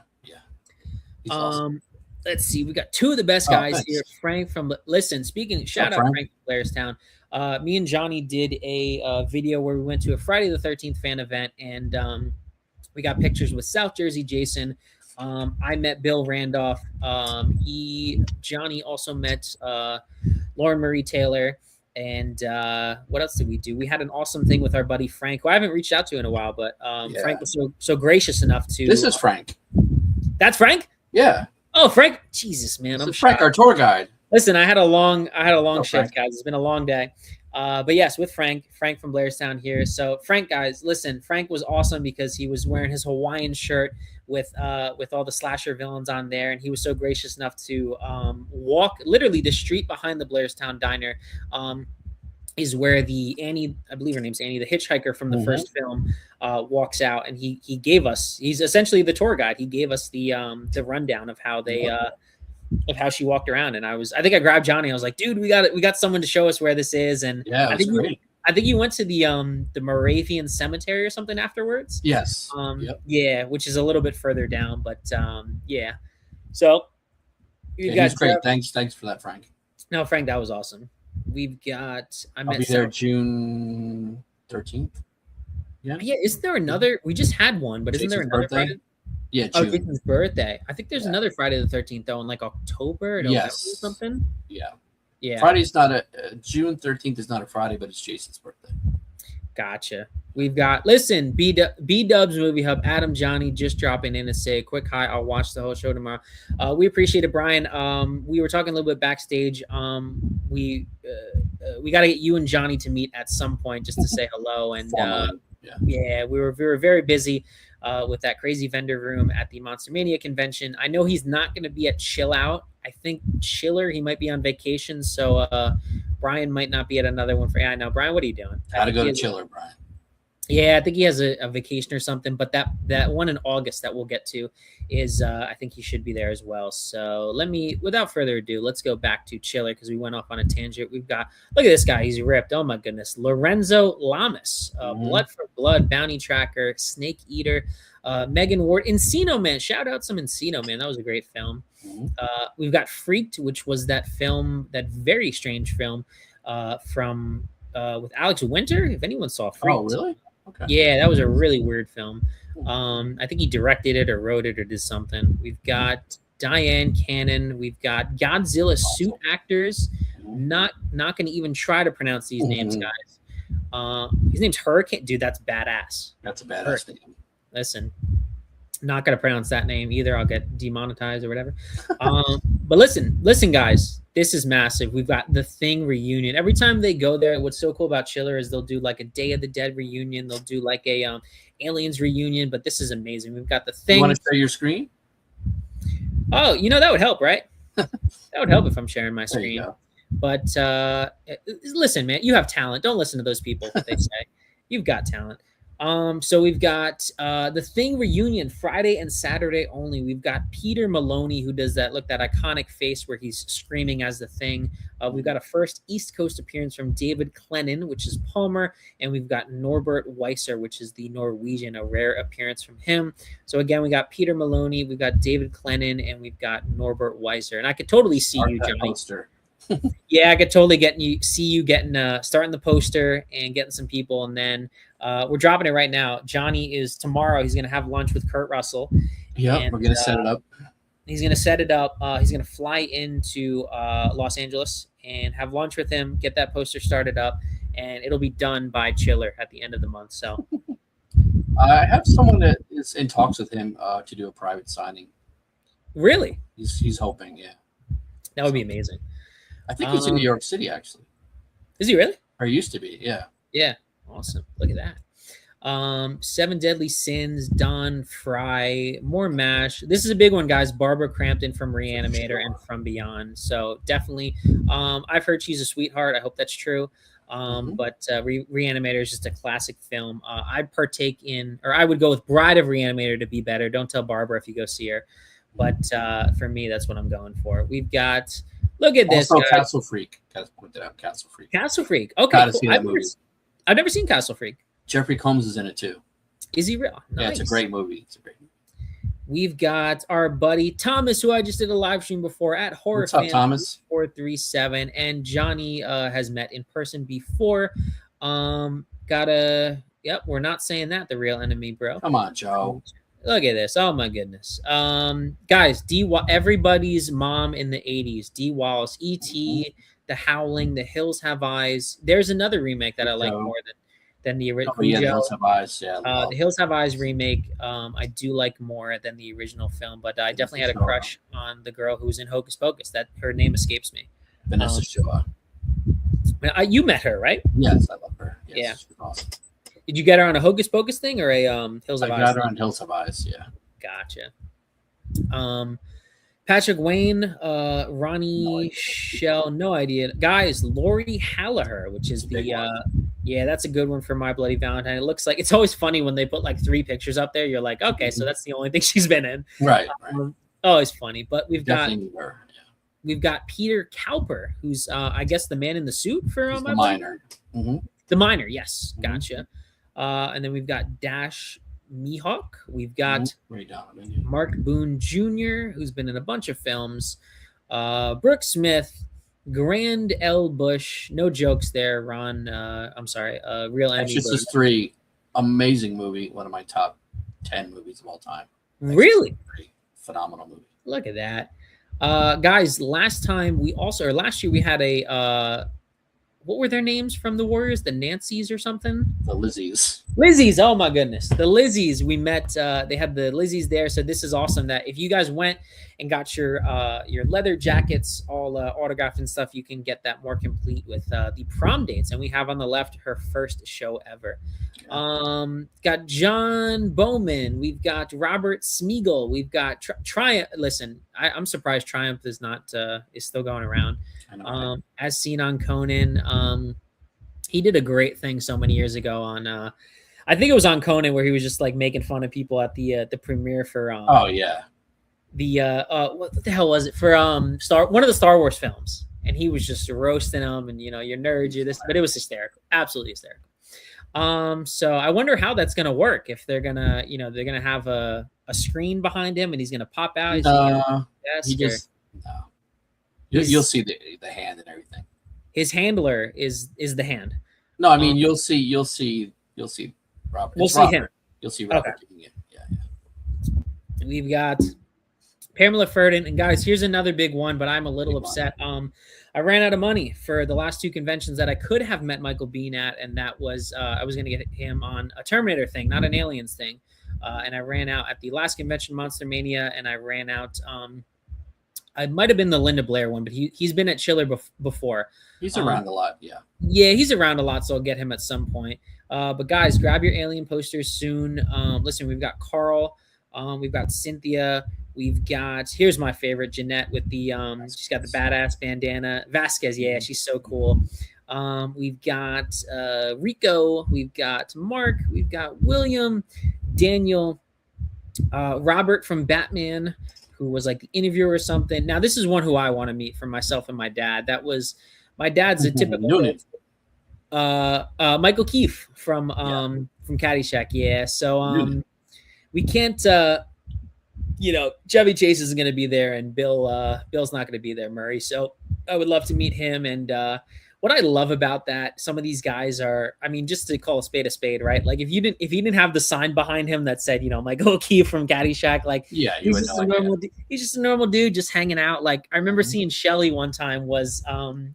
He's awesome.
Let's see. We got two of the best guys here. Frank from shout out Frank from Blairstown. Me and Johnny did a video where we went to a Friday the 13th fan event, and we got pictures with South Jersey Jason. I met Bill Randolph. Johnny also met Lauren Marie Taylor. And what else did we do? We had an awesome thing with our buddy Frank, who I haven't reached out to in a while, but Frank was so gracious enough to.
This is Frank.
That's Frank?
Yeah.
Oh, Frank! Jesus, man, I'm
Frank, our tour guide.
Listen, I had a long shift, guys. It's been a long day. But yes, with Frank from Blairstown here. So Frank, guys, listen, Frank was awesome because he was wearing his Hawaiian shirt with all the slasher villains on there, and he was so gracious enough to walk literally the street behind the Blairstown Diner. Is where the Annie, I believe her name's Annie, the hitchhiker from the first film, walks out, and he gave us. He's essentially the tour guide. He gave us the rundown of how they of how she walked around, and I think I grabbed Johnny. I was like, dude, we got someone to show us where this is, and I think you went to the Moravian Cemetery or something afterwards.
Yes.
Yeah, which is a little bit further down, but yeah. So you guys,
great. Thanks for that, Frank.
No, Frank, that was awesome. We've got.
I'll be there June 13th.
Yeah. Isn't there another? We just had one, but isn't there another Friday?
Yeah.
Oh, Jason's birthday. I think there's another Friday the 13th though, in like October or something. Yeah.
Friday's not June 13th is not a Friday, but it's Jason's birthday.
Gotcha. We've got B-Dubs Movie Hub. Adam, Johnny just dropping in to say a quick hi. I'll watch the whole show tomorrow. We appreciate it, Brian. We were talking a little bit backstage. We got to get you and Johnny to meet at some point just to say hello. And we were very busy with that crazy vendor room at the Monster Mania convention. I know he's not going to be at Chill Out. I think Chiller, he might be on vacation, so Brian might not be at another one for. Yeah, I know. Brian, what are you doing?
Gotta go to Chiller, Brian.
Yeah, I think he has a vacation or something, but that one in August that we'll get to is I think he should be there as well. So without further ado, let's go back to Chiller because we went off on a tangent. We've got, look at this guy, he's ripped. Oh my goodness. Lorenzo Lamas, Blood for Blood, Bounty Tracker, Snake Eater, Megan Ward, Encino Man. Shout out some Encino Man. That was a great film. We've got Freaked, which was that very strange film from with Alex Winter. If anyone saw Freaked.
Oh, really? Okay.
Yeah, that was a really weird film. I think he directed it or wrote it or did something. We've got Diane Cannon. We've got Godzilla suit actors. Not going to even try to pronounce these names, guys. His name's Hurricane. Dude, that's badass.
That's a badass name.
Listen, not going to pronounce that name either. I'll get demonetized or whatever. But listen, guys. This is massive. We've got The Thing reunion. Every time they go there, what's so cool about Chiller is they'll do like a Day of the Dead reunion. They'll do like a Aliens reunion, but this is amazing. We've got the thing.
You want to share your screen?
Oh, that would help, right? That would help if I'm sharing my screen.
There you go.
But listen, man, you have talent. Don't listen to those people. They say you've got talent. So we've got the Thing reunion Friday and Saturday only. We've got Peter Maloney, who does that iconic face where he's screaming as the Thing. We've got a first East Coast appearance from David Clennon, which is Palmer, and we've got Norbert Weiser, which is the Norwegian, a rare appearance from him. So again, we got Peter Maloney, we've got David Clennon, and we've got Norbert Weiser. And I could totally see you, Johnny.
Poster.
Yeah, I could totally see you getting starting the poster and getting some people, and then we're dropping it right now. Johnny is tomorrow. He's gonna have lunch with Kurt Russell.
Yeah, we're gonna set it up.
He's gonna set it up. He's gonna fly into Los Angeles and have lunch with him. Get that poster started up, and it'll be done by Chiller at the end of the month. So
I have someone that is in talks with him to do a private signing.
Really?
He's hoping, yeah.
That would be amazing.
I think he's in New York City, actually.
Is he really?
Or used to be, yeah.
Yeah. Awesome. Look at that. 7 Deadly Sins, Don Fry, more MASH. This is a big one, guys. Barbara Crampton from Reanimator and From Beyond. So definitely, I've heard she's a sweetheart. I hope that's true. But Reanimator is just a classic film. I'd partake in, or I would go with Bride of Reanimator to be better. Don't tell Barbara if you go see her. But for me, that's what I'm going for. We've got, look at this.
Also, Castle Freak. Gotta point that out. Castle Freak.
Castle Freak. Okay.
Gotta see that movie.
I've never seen Castle Freak.
Jeffrey Combs is in it too.
Is he real? Nice.
Yeah, it's a great movie.
We've got our buddy Thomas, who I just did a live stream before at Horror
What's up, Thomas?
437, and Johnny has met in person before. We're not saying that the real enemy, bro.
Come on, Joe.
Look at this. Oh my goodness. Guys, everybody's mom in the 80s. D. Wallace, E.T., The Howling, The Hills Have Eyes. There's another remake that I like more than the original.
Oh, yeah, The Hills Have Eyes. Yeah.
The Hills Have Eyes remake, I do like more than the original film, but I definitely had a crush on the girl who was in Hocus Pocus. That her name escapes me.
Vanessa Shaw.
You met her, right?
Yes, I love her. Yes,
yeah.
She's awesome.
Did you get her on a Hocus Pocus thing or a Hills of Eyes?
I got her on Hills of Eyes, yeah.
Gotcha. Patrick Wayne, Ronnie Shell, no idea. Guys, Lori Hallaher, which is yeah, that's a good one for My Bloody Valentine. It looks like, it's always funny when they put like 3 pictures up there. You're like, okay, so that's the only thing she's been in.
Right.
Always funny. But we've
Definitely
got
her, yeah.
We've got Peter Cowper, who's I guess the man in the suit for
the Miner.
The Miner, yes, gotcha. And then we've got Dash Mihawk. We've got Mark Boone Jr., who's been in a bunch of films. Brooke Smith, Grand L. Bush. No jokes there, Ron. I'm sorry. Real Enemy.
Exorcist 3, amazing movie. One of my top 10 movies of all time.
Really?
Phenomenal movie.
Look at that. Guys, last year we had a what were their names from the Warriors? The Nancys or something?
The Lizzies.
Lizzies. Oh my goodness. The Lizzies. We met, they had the Lizzies there. So this is awesome that if you guys went and got your leather jackets all autographed and stuff, you can get that more complete with the prom dates. And we have on the left her first show ever. Got John Bowman. We've got Robert Smeagol. We've got Triumph. Listen, I'm surprised Triumph is not is still going around. As seen on Conan. He did a great thing so many years ago on I think it was on Conan where he was just like making fun of people at the premiere for what the hell was it for one of the Star Wars films, and he was just roasting them and you're nerds, you're this, but it was hysterical, absolutely hysterical. So I wonder how that's gonna work, if they're gonna they're gonna have a screen behind him and he's gonna pop out.
You'll see the hand and everything.
His handler is the hand.
No, I mean you'll see Robert.
We'll see him.
You'll see Robert doing it. Yeah.
We've got Pamela Ferdin, and guys, here's another big one, but I'm a little upset. I ran out of money for the last 2 conventions that I could have met Michael Biehn at, and that was I was going to get him on a Terminator thing, not an Aliens thing, and I ran out at the last convention, Monster Mania, and I ran out. It might have been the Linda Blair one, but he's been at Chiller before.
He's around a lot, yeah.
Yeah, he's around a lot, so I'll get him at some point. But guys, grab your Alien posters soon. Listen, we've got Carl, we've got Cynthia, we've got, here's my favorite, Jeanette with the she's got the badass bandana. Vasquez, yeah, she's so cool. We've got Rico, we've got Mark, we've got William, Daniel, Robert from Batman, who was like the interviewer or something. Now, this is one who I want to meet for myself and my dad. That was, my dad's a typical Michael Keefe from Caddyshack. Yeah. So we can't Chevy Chase isn't going to be there, and Bill's not going to be there, Murray. So I would love to meet him. And what I love about that, some of these guys are, I mean, just to call a spade, right? Like if he didn't have the sign behind him that said, Michael Keefe from Caddyshack, like he's just a normal dude just hanging out. Like I remember seeing Shelly one time was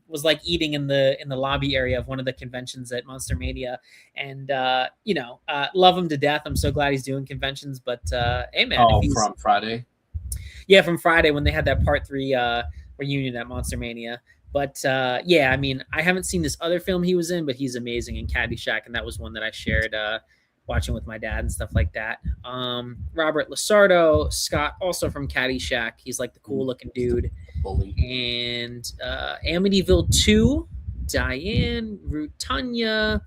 like eating in the lobby area of one of the conventions at Monster Mania, and love him to death. I'm so glad he's doing conventions. But hey man,
from Friday.
Yeah, from Friday when they had that part 3 reunion at Monster Mania. But yeah, I mean, I haven't seen this other film he was in, but he's amazing in Caddyshack, and that was one that I shared watching with my dad and stuff like that. Robert Lasardo, Scott, also from Caddyshack. He's like the cool-looking dude. And Amityville 2, Diane, Rutanya,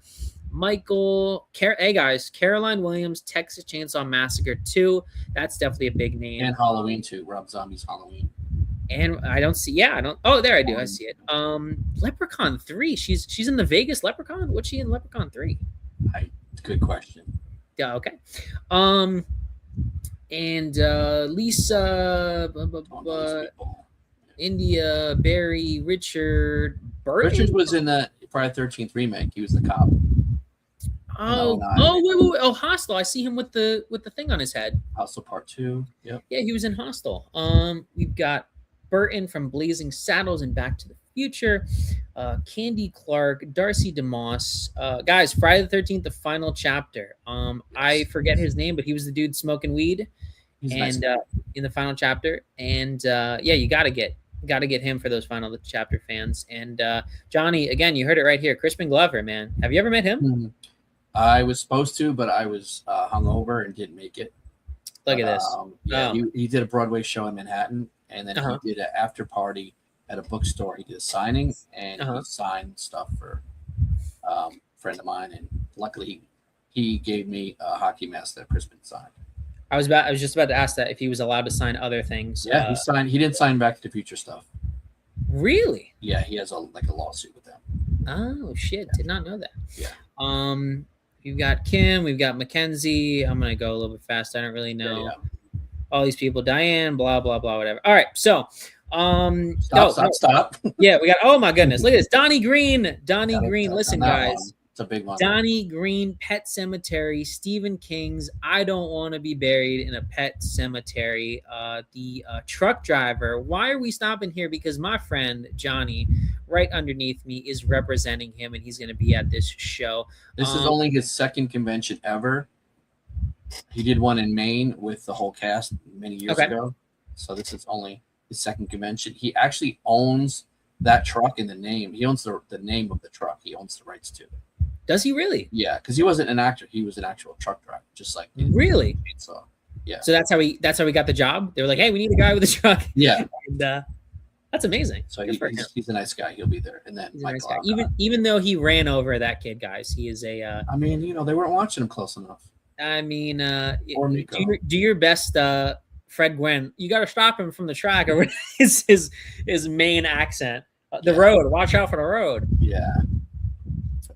Michael. Hey, guys, Caroline Williams, Texas Chainsaw Massacre 2. That's definitely a big name.
And Halloween 2, Rob Zombie's Halloween.
And I don't see. Yeah, I don't. Oh, there I do. I see it. Leprechaun 3. She's in the Vegas Leprechaun. What's she in Leprechaun 3?
Good question.
Yeah. Okay. And Lisa, India, Barry, Richard.
Richard was in the Friday the 13th remake. He was the cop.
Oh, wait. Oh, Hostel. I see him with the thing on his head.
Hostel Part 2. Yep.
Yeah, he was in Hostel. We've got Burton from Blazing Saddles and Back to the Future, Candy Clark, Darcy DeMoss. Guys, Friday the 13th, the final chapter. I forget his name, but he was the dude smoking weed, in the final chapter. And yeah, you gotta get him for those final chapter fans. And Johnny, again, you heard it right here. Crispin Glover, man. Have you ever met him?
I was supposed to, but I was hungover and didn't make it.
Look at this.
Yeah, he did a Broadway show in Manhattan. And then he did an after party at a bookstore. He did a signing, and he signed stuff for a friend of mine. And luckily, he gave me a hockey mask that Crispin signed.
I was just about to ask that if he was allowed to sign other things.
Yeah, he signed. He didn't sign Back to the Future stuff.
Really?
Yeah, he has a lawsuit with them.
Oh shit! Did not know that.
Yeah.
We've got Kim. We've got Mackenzie. I'm gonna go a little bit fast. I don't really know.
Yeah.
All these people, Diane, blah, blah, blah, whatever. All right. So,
stop.
Yeah, we got, oh my goodness. Look at this. Donnie Green. Listen, guys.
It's a big one.
Donnie Green, Pet Cemetery, Stephen King's I Don't Want to Be Buried in a Pet Cemetery. The truck driver. Why are we stopping here? Because my friend, Johnny, right underneath me is representing him, and he's going to be at this show.
This is only his second convention ever. He did one in Maine with the whole cast many years ago. So this is only his second convention. He actually owns that truck in the name. He owns the name of the truck. He owns the rights to it.
Does he really?
Yeah, because he wasn't an actor. He was an actual truck driver, just like
really.
So yeah.
So that's how he got the job. They were like, "Hey, we need a guy with a truck."
Yeah,
and that's amazing.
So he's a nice guy. He'll be there. And then
Michael, nice even though he ran over that kid, guys, he is a.
I mean, they weren't watching him close enough.
I mean, do your best, Fred Gwynn. You got to stop him from the track over his main accent. The road. Watch out for the road.
Yeah.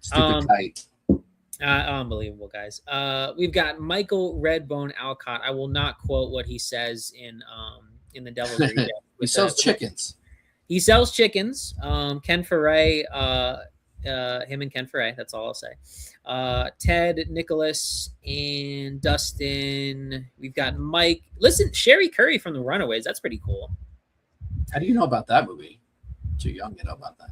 Stupid tight.
Unbelievable, guys. We've got Michael Redbone Alcott. I will not quote what he says in the Devil's Reject.
He sells chickens.
He sells chickens. Ken Ferret. Him and Ken Ferret. That's all I'll say. Ted, Nicholas, and Dustin. We've got Mike. Listen, Sherry Curry from The Runaways. That's pretty cool.
How do you know about that movie? Too young to know about that.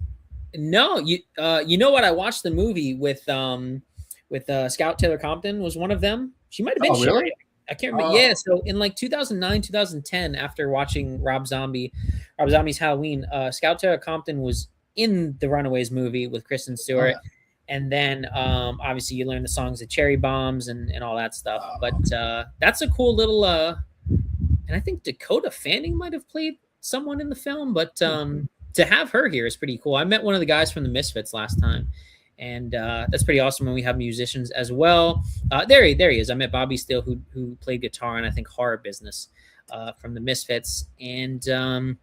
No, you know what? I watched the movie with Scout Taylor Compton was one of them. She might have been Sherry.
Really?
I can't remember. Yeah, so in like 2009, 2010, after watching Rob Zombie's Halloween, Scout Taylor Compton was in the Runaways movie with Kristen Stewart. And then obviously you learn the songs of Cherry Bombs and all that stuff. But that's a cool little and I think Dakota Fanning might have played someone in the film, but to have her here is pretty cool. I met one of the guys from the Misfits last time, and that's pretty awesome when we have musicians as well. There he is. I met Bobby Steele, who played guitar in, I think, Horror Business from the Misfits. And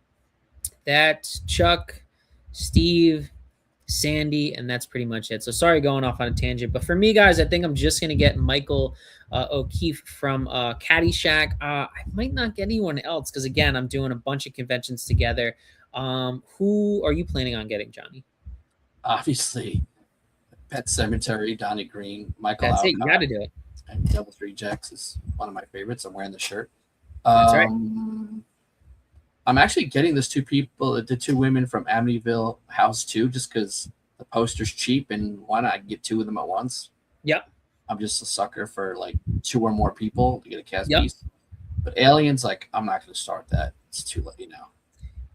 that's Chuck, Steve, Sandy, and that's pretty much it. So sorry going off on a tangent, but for me, guys, I think I'm just gonna get Michael O'Keefe from Caddyshack. I might not get anyone else because again, I'm doing a bunch of conventions together. Who are you planning on getting, Johnny?
Obviously, Pet Cemetery, Donnie Green, Michael.
That's
Alcott,
it. You got to do it.
And Devil's Rejects is one of my favorites. I'm wearing the shirt.
That's right.
I'm actually getting those two people, the two women from Amityville House too, just because the poster's cheap and why not get two of them at once?
Yep.
I'm just a sucker for like two or more people to get a cast piece. But Aliens, like, I'm not going to start that. It's too late, you know.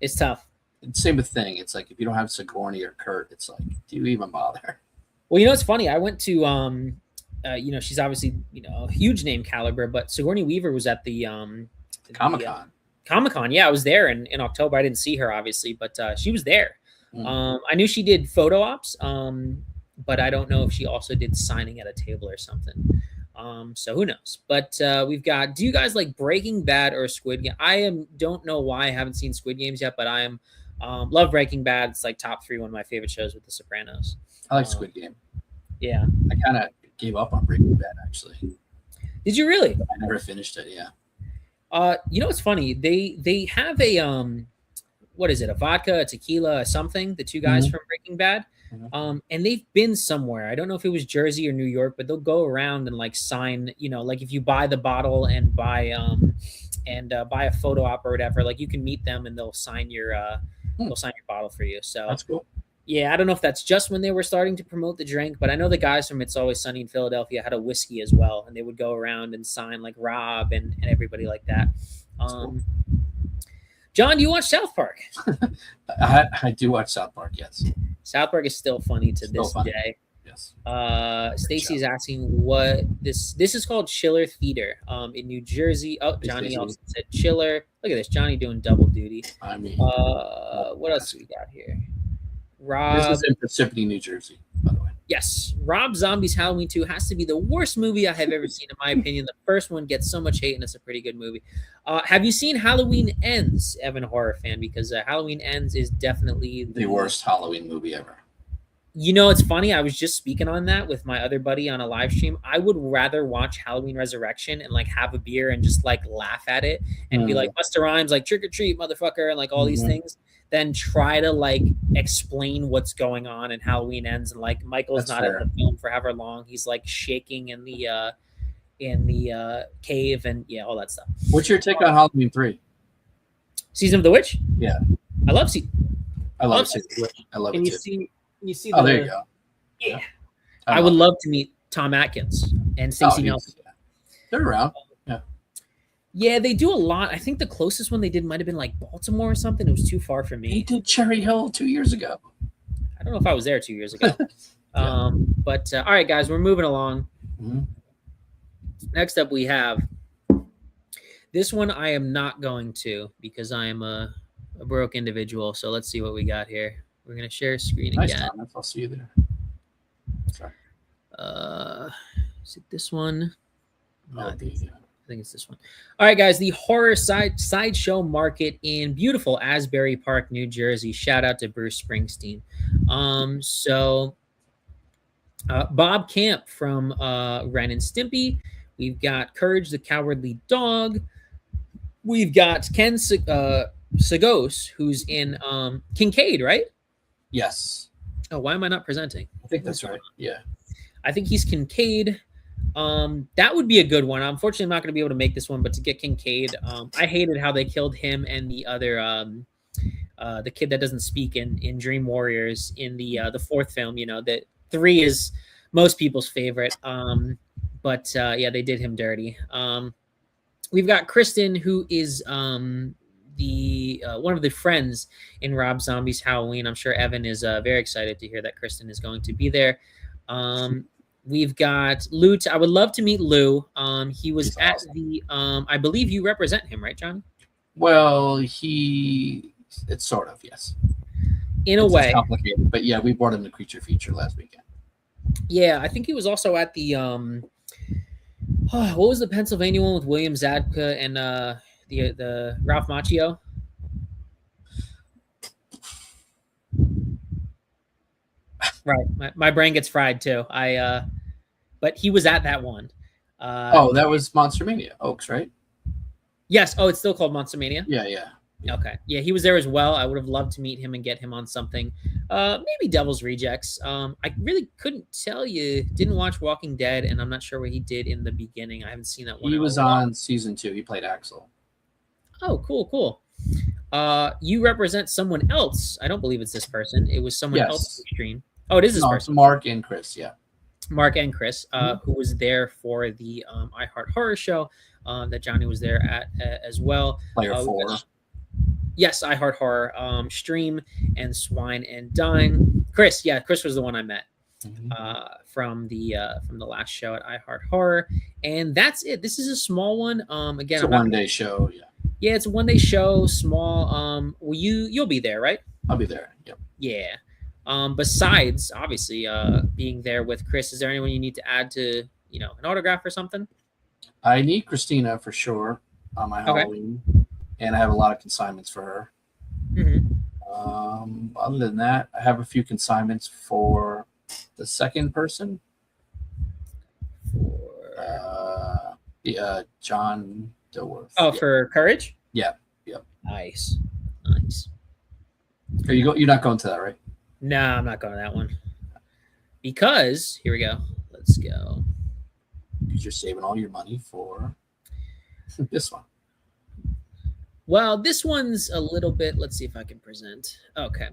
It's tough.
And same with Thing. It's like if you don't have Sigourney or Kurt, it's like, do you even bother?
Well, you know, it's funny. I went to, you know, she's obviously, you know, a huge name caliber, but Sigourney Weaver was at the
Comic-Con.
Comic-Con. Yeah, I was there in October. I didn't see her, obviously, but she was there. I knew she did photo ops, but I don't know if she also did signing at a table or something. So who knows? But we've got, do you guys like Breaking Bad or Squid Game? Don't know why I haven't seen Squid Games yet, but I am love Breaking Bad. It's like top 3, one of my favorite shows with The Sopranos.
I like Squid Game.
Yeah.
I kind of gave up on Breaking Bad, actually.
Did you really?
I never finished it, yeah.
You know what's funny? They have a what is it? A vodka, a tequila, something. The two guys from Breaking Bad, and they've been somewhere. I don't know if it was Jersey or New York, but they'll go around and like sign. You know, like if you buy the bottle and buy buy a photo op or whatever, like you can meet them and they'll sign your bottle for you. So
that's cool.
Yeah, I don't know if that's just when they were starting to promote the drink, but I know the guys from It's Always Sunny in Philadelphia had a whiskey as well, and they would go around and sign like Rob and everybody like that. Cool. John, do you watch South Park?
I do watch South Park, yes.
South Park is still funny to this day.
Yes.
Stacy's asking what this is called Chiller Theater in New Jersey. Oh, Johnny also said Chiller. Look at this, Johnny doing double duty.
I mean,
what else do we got here? Rob,
this is in Parsippany, New Jersey, by the way.
Yes, Rob Zombie's Halloween 2 has to be the worst movie I have ever seen, in my opinion. The first one gets so much hate, and it's a pretty good movie. Have you seen Halloween Ends, Evan, horror fan? Because Halloween Ends is definitely
the worst Halloween movie ever.
You know, it's funny. I was just speaking on that with my other buddy on a live stream. I would rather watch Halloween Resurrection and like have a beer and just like laugh at it and be like Busta Rhymes, like trick or treat, motherfucker, and like all these things, than try to like explain what's going on in Halloween Ends. And like Michael's not in the film for however long. He's like shaking in the cave and all that stuff.
What's your take on Halloween 3?
Season of the Witch?
Yeah.
I love Season
of the Witch. I love it too.
You see
there you go.
Yeah. I would love to meet Tom Atkins and Stacey Nelson.
They're around.
Yeah, they do a lot. I think the closest one they did might have been like Baltimore or something. It was too far for me.
They did Cherry Hill 2 years ago.
I don't know if I was there 2 years ago. But all right, guys, we're moving along. Next up, we have this one. I am not going to because I am a broke individual. So let's see what we got here. We're going to share screen again.
Thomas. I'll see you there. Sorry.
Is it this one? No,
I think
it's this one. All right, guys. The horror sideshow market in beautiful Asbury Park, New Jersey. Shout out to Bruce Springsteen. Bob Camp from Ren and Stimpy. We've got Courage the Cowardly Dog. We've got Ken Sagos, who's in Kincaid, right?
Yes.
Oh, why am I not presenting?
I think that's right. Yeah.
I think he's Kincaid. That would be a good one. Unfortunately, I'm not going to be able to make this one, but to get Kincaid, I hated how they killed him and the other, the kid that doesn't speak in Dream Warriors in the fourth film. You know, that 3 is most people's favorite. But they did him dirty. We've got Kristen, who is the one of the friends in Rob Zombie's Halloween. I'm sure Evan is very excited to hear that Kristen is going to be there. We've got Lou. I would love to meet Lou. He was
He's
at
awesome.
the. I believe you represent him, right, John?
Well, it's sort of, yes.
In a way.
It's complicated, but yeah, we brought him the Creature Feature last weekend.
Yeah, I think he was also at the. What was the Pennsylvania one with William Zabka and the Ralph Macchio? Right, my brain gets fried too. But he was at that one.
That was Monster Mania Oaks, right?
Yes. Oh, it's still called Monster Mania.
Yeah.
Okay. Yeah, he was there as well. I would have loved to meet him and get him on something. Maybe Devil's Rejects. I really couldn't tell you. Didn't watch Walking Dead, and I'm not sure what he did in the beginning. I haven't seen that one.
He was on season 2. He played Axel.
Oh, cool. You represent someone else. I don't believe it's this person. It was someone else on the stream. Oh, it is this person.
Mark and Chris, yeah.
Mark and Chris, who was there for the I Heart Horror show that Johnny was there at as well.
Player 4.
Yes, I Heart Horror stream and Swine and Dine. Chris was the one I met from the last show at I Heart Horror, and that's it. This is a small one. Again,
it's a one-day show.
Yeah, it's a one-day show. Small. You'll be there, right?
I'll be there. Yep.
Yeah. Besides obviously being there with Chris, is there anyone you need to add to an autograph or something?
I need Christina for sure on my Halloween. And I have a lot of consignments for her. Other than that, I have a few consignments for the second person. John Dilworth.
Oh, for Courage?
Yeah. Yep.
Nice.
You're not going to that, right?
No, I'm not going to that one. Because, here we go. Let's go.
Because you're saving all your money for this one.
Well, this one's a little bit, let's see if I can present. Okay.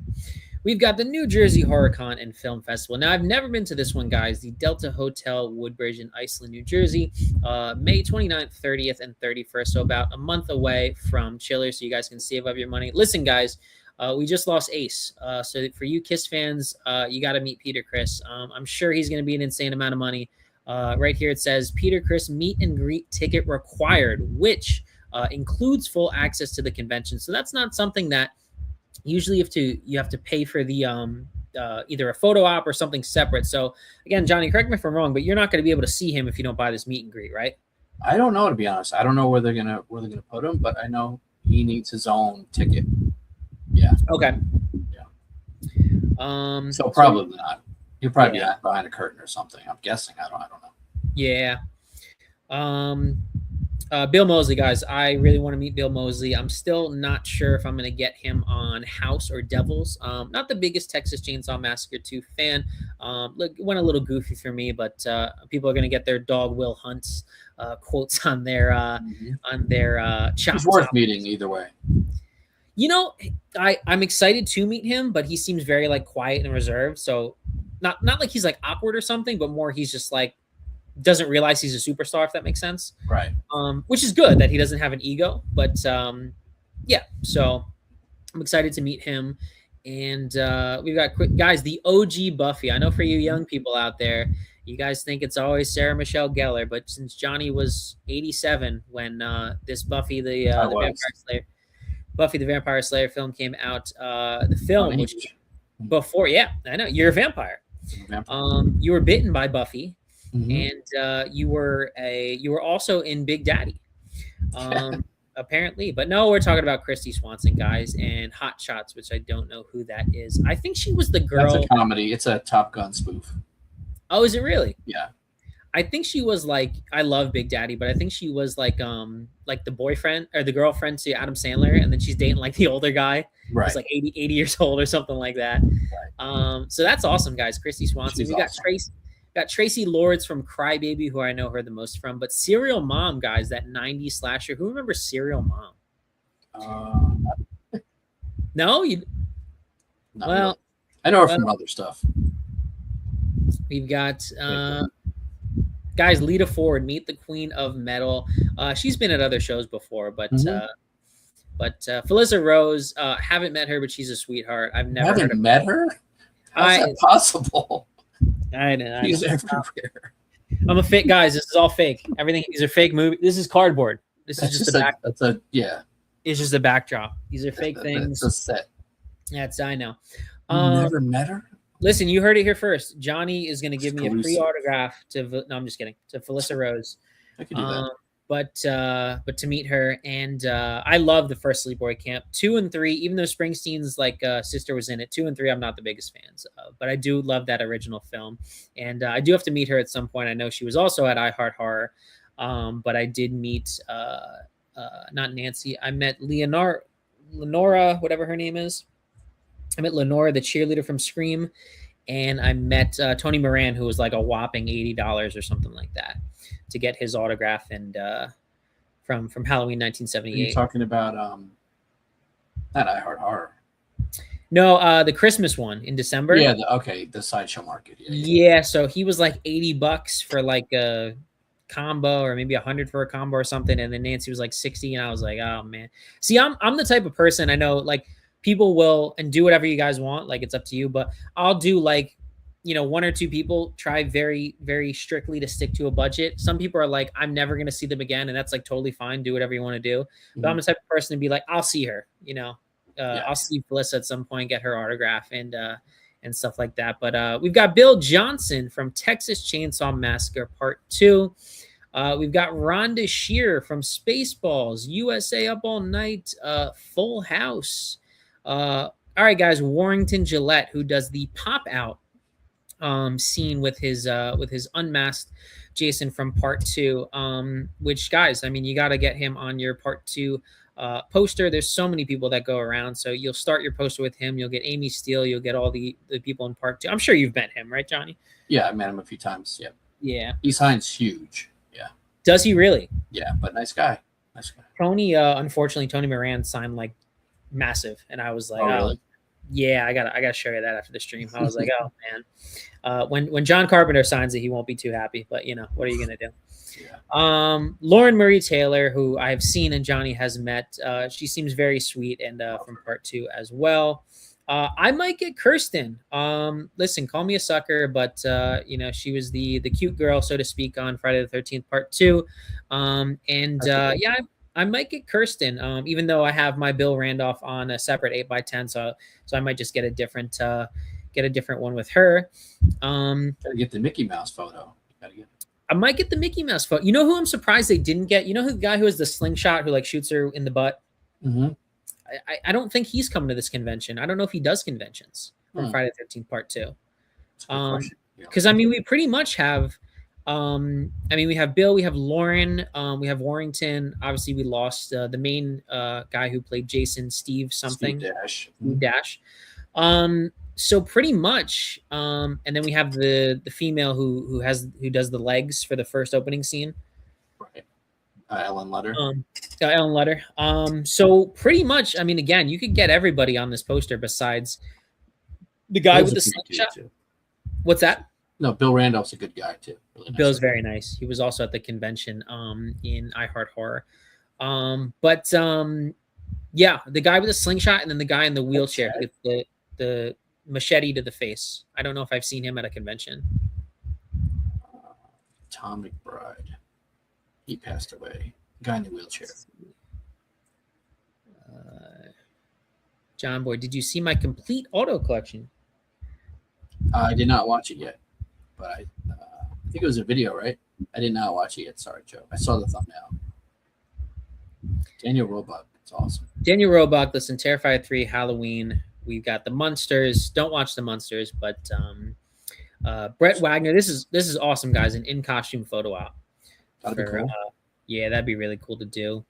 We've got the New Jersey HorrorCon and Film Festival. Now, I've never been to this one, guys. The Delta Hotel Woodbridge in Iceland, New Jersey, May 29th, 30th, and 31st. So about a month away from Chiller, so you guys can save up your money. Listen, guys, we just lost Ace. So for you KISS fans, you got to meet Peter Criss. I'm sure he's going to be an insane amount of money. Right here it says, Peter Criss meet and greet ticket required, which includes full access to the convention. So that's not something that usually you have to pay for the either a photo op or something separate. So again, Johnny, correct me if I'm wrong, but you're not going to be able to see him if you don't buy this meet and greet, right?
I don't know, to be honest. I don't know where they're gonna put him, but I know he needs his own ticket. Yeah.
Okay.
Yeah. So probably not. He'll probably be behind a curtain or something. I'm guessing. I don't know.
Yeah. Bill Moseley, guys. I really want to meet Bill Moseley. I'm still not sure if I'm going to get him on House or Devils. Not the biggest Texas Chainsaw Massacre 2 fan. Look, it went a little goofy for me, but people are going to get their Dog Will Hunts quotes on their chop.
He's worth meeting either way.
I'm excited to meet him, but he seems very quiet and reserved. So not like he's awkward or something, but more he's just doesn't realize he's a superstar, if that makes sense.
Right.
Which is good that he doesn't have an ego, but yeah. So I'm excited to meet him. And we've got guys, the OG Buffy. I know for you young people out there, you guys think it's always Sarah Michelle Gellar, but since Johnny was 87 when this Buffy the Vampire Slayer film came out, the film which before, I know you're a vampire. You were bitten by Buffy. And you were also in Big Daddy, apparently. But no, we're talking about Christy Swanson, guys, and Hot Shots, which I don't know who that is. I think she was the girl.
That's a comedy. It's a Top Gun spoof.
Oh, is it really?
Yeah.
I think she was I love Big Daddy, but I think she was the boyfriend or the girlfriend to Adam Sandler, and then she's dating the older guy.
Right.
Who's 80 years old or something like that. Right. So that's awesome, guys. Christy Swanson.
She's awesome.
Got Tracy Lords from Crybaby, who I know her the most from, but Serial Mom, guys, that 90s slasher. Who remembers Serial Mom? No, you. Well,
really. I know her from other stuff.
We've got guys, Lita Ford, Meet the Queen of Metal. She's been at other shows before, but Felissa Rose, haven't met her, but she's a sweetheart. I've never
met her. How's that possible?
I know.
He's everywhere.
I'm a fake guys. This is all fake. Everything. These are fake movie. This is cardboard. This is just a back.
That's a yeah.
It's just a backdrop. These are fake things.
That's a set.
That's I know.
Never met her.
Listen, you heard it here first. Johnny is going to give me a free autograph to. No, I'm just kidding. To Felissa Rose.
I could do that.
But to meet her, and I love the first Sleepaway Camp 2 and 3. Even though Springsteen's like sister was in it, 2 and 3, I'm not the biggest fans of, but I do love that original film, and I do have to meet her at some point. I know she was also at I Heart Horror, but I did meet not Nancy. I met Lenora, whatever her name is. I met Lenora, the cheerleader from Scream, and I met Tony Moran, who was like a whopping $80 or something like that, to get his autograph and from Halloween 1978.
Are you talking about not I Heart Horror?
No, the Christmas one in December.
Yeah, the Sideshow Market.
Yeah, so he was like $80 for like a combo, or maybe 100 for a combo or something, and then Nancy was like 60, and I was like, oh man. See, I'm the type of person, I know, like, people will and do whatever you guys want, like it's up to you, but I'll do like, you know, 1 or 2 people, try very, very strictly to stick to a budget. Some people are like, I'm never going to see them again. And that's like totally fine. Do whatever you want to do. Mm-hmm. But I'm the type of person to be like, I'll see her, you know, I'll see Felissa at some point, get her autograph and stuff like that. But we've got Bill Johnson from Texas Chainsaw Massacre Part 2. We've got Rhonda Shear from Spaceballs, USA Up All Night, Full House. All right, guys, Warrington Gillette, who does the pop out scene with his unmasked Jason from Part 2, which, guys, I mean, you got to get him on your Part 2 poster. There's so many people that go around, so you'll start your poster with him. You'll get Amy Steele. You'll get all the people in Part 2. I'm sure you've met him, right, Johnny?
Yeah, I met him a few times.
Yeah.
He signs huge. Yeah.
Does he really?
Yeah, but nice guy. Nice guy.
Tony, unfortunately, Tony Moran signed like massive, and I was like,
really?
Yeah, I gotta show you that after the stream. I was like, oh man, when John Carpenter signs it, he won't be too happy. But you know, what are you gonna do? Yeah. Lauren Marie Taylor, who I've seen and Johnny has met, she seems very sweet, and from Part 2 as well. I might get Kirsten. Listen, call me a sucker, but you know, she was the cute girl, so to speak, on Friday the 13th Part 2. Yeah. I might get Kirsten, even though I have my Bill Randolph on a separate 8x10, so I might just get a different one with her.
Gotta get the Mickey Mouse photo.
I might get the Mickey Mouse photo. You know who I'm surprised they didn't get? You know who the guy who has the slingshot who like shoots her in the butt?
Mm-hmm.
I don't think he's coming to this convention. I don't know if he does conventions from Friday the 13th Part 2. Because I mean, we pretty much have. I mean, we have Bill, we have Lauren, we have Warrington. Obviously, we lost the main guy who played Jason, Steve something.
Steve Dash.
So pretty much, and then we have the female who does the legs for the first opening scene.
Right. Ellen Lutter.
Ellen Lutter. So pretty much, I mean, again, you could get everybody on this poster besides the guy with the slingshot. What's that?
No, Bill Randolph's a good guy too. Really nice.
Bill's very nice. He was also at the convention in I Heart Horror. Yeah, the guy with the slingshot and then the guy in the wheelchair with the machete to the face. I don't know if I've seen him at a convention.
Tom McBride. He passed away. Guy in the wheelchair.
John Boy, did you see my complete auto collection?
I did not watch it yet. But I think it was a video, right? I did not watch it yet. Sorry, Joe. I saw the thumbnail. Daniel Roebuck. It's awesome. Daniel
Roebuck, listen, Terrifier 3, Halloween. We've got the Munsters. Don't watch the Munsters, but Brett Wagner. This is awesome, guys. An in-costume photo op.
That'd be cool.
Yeah, that'd be really cool to do.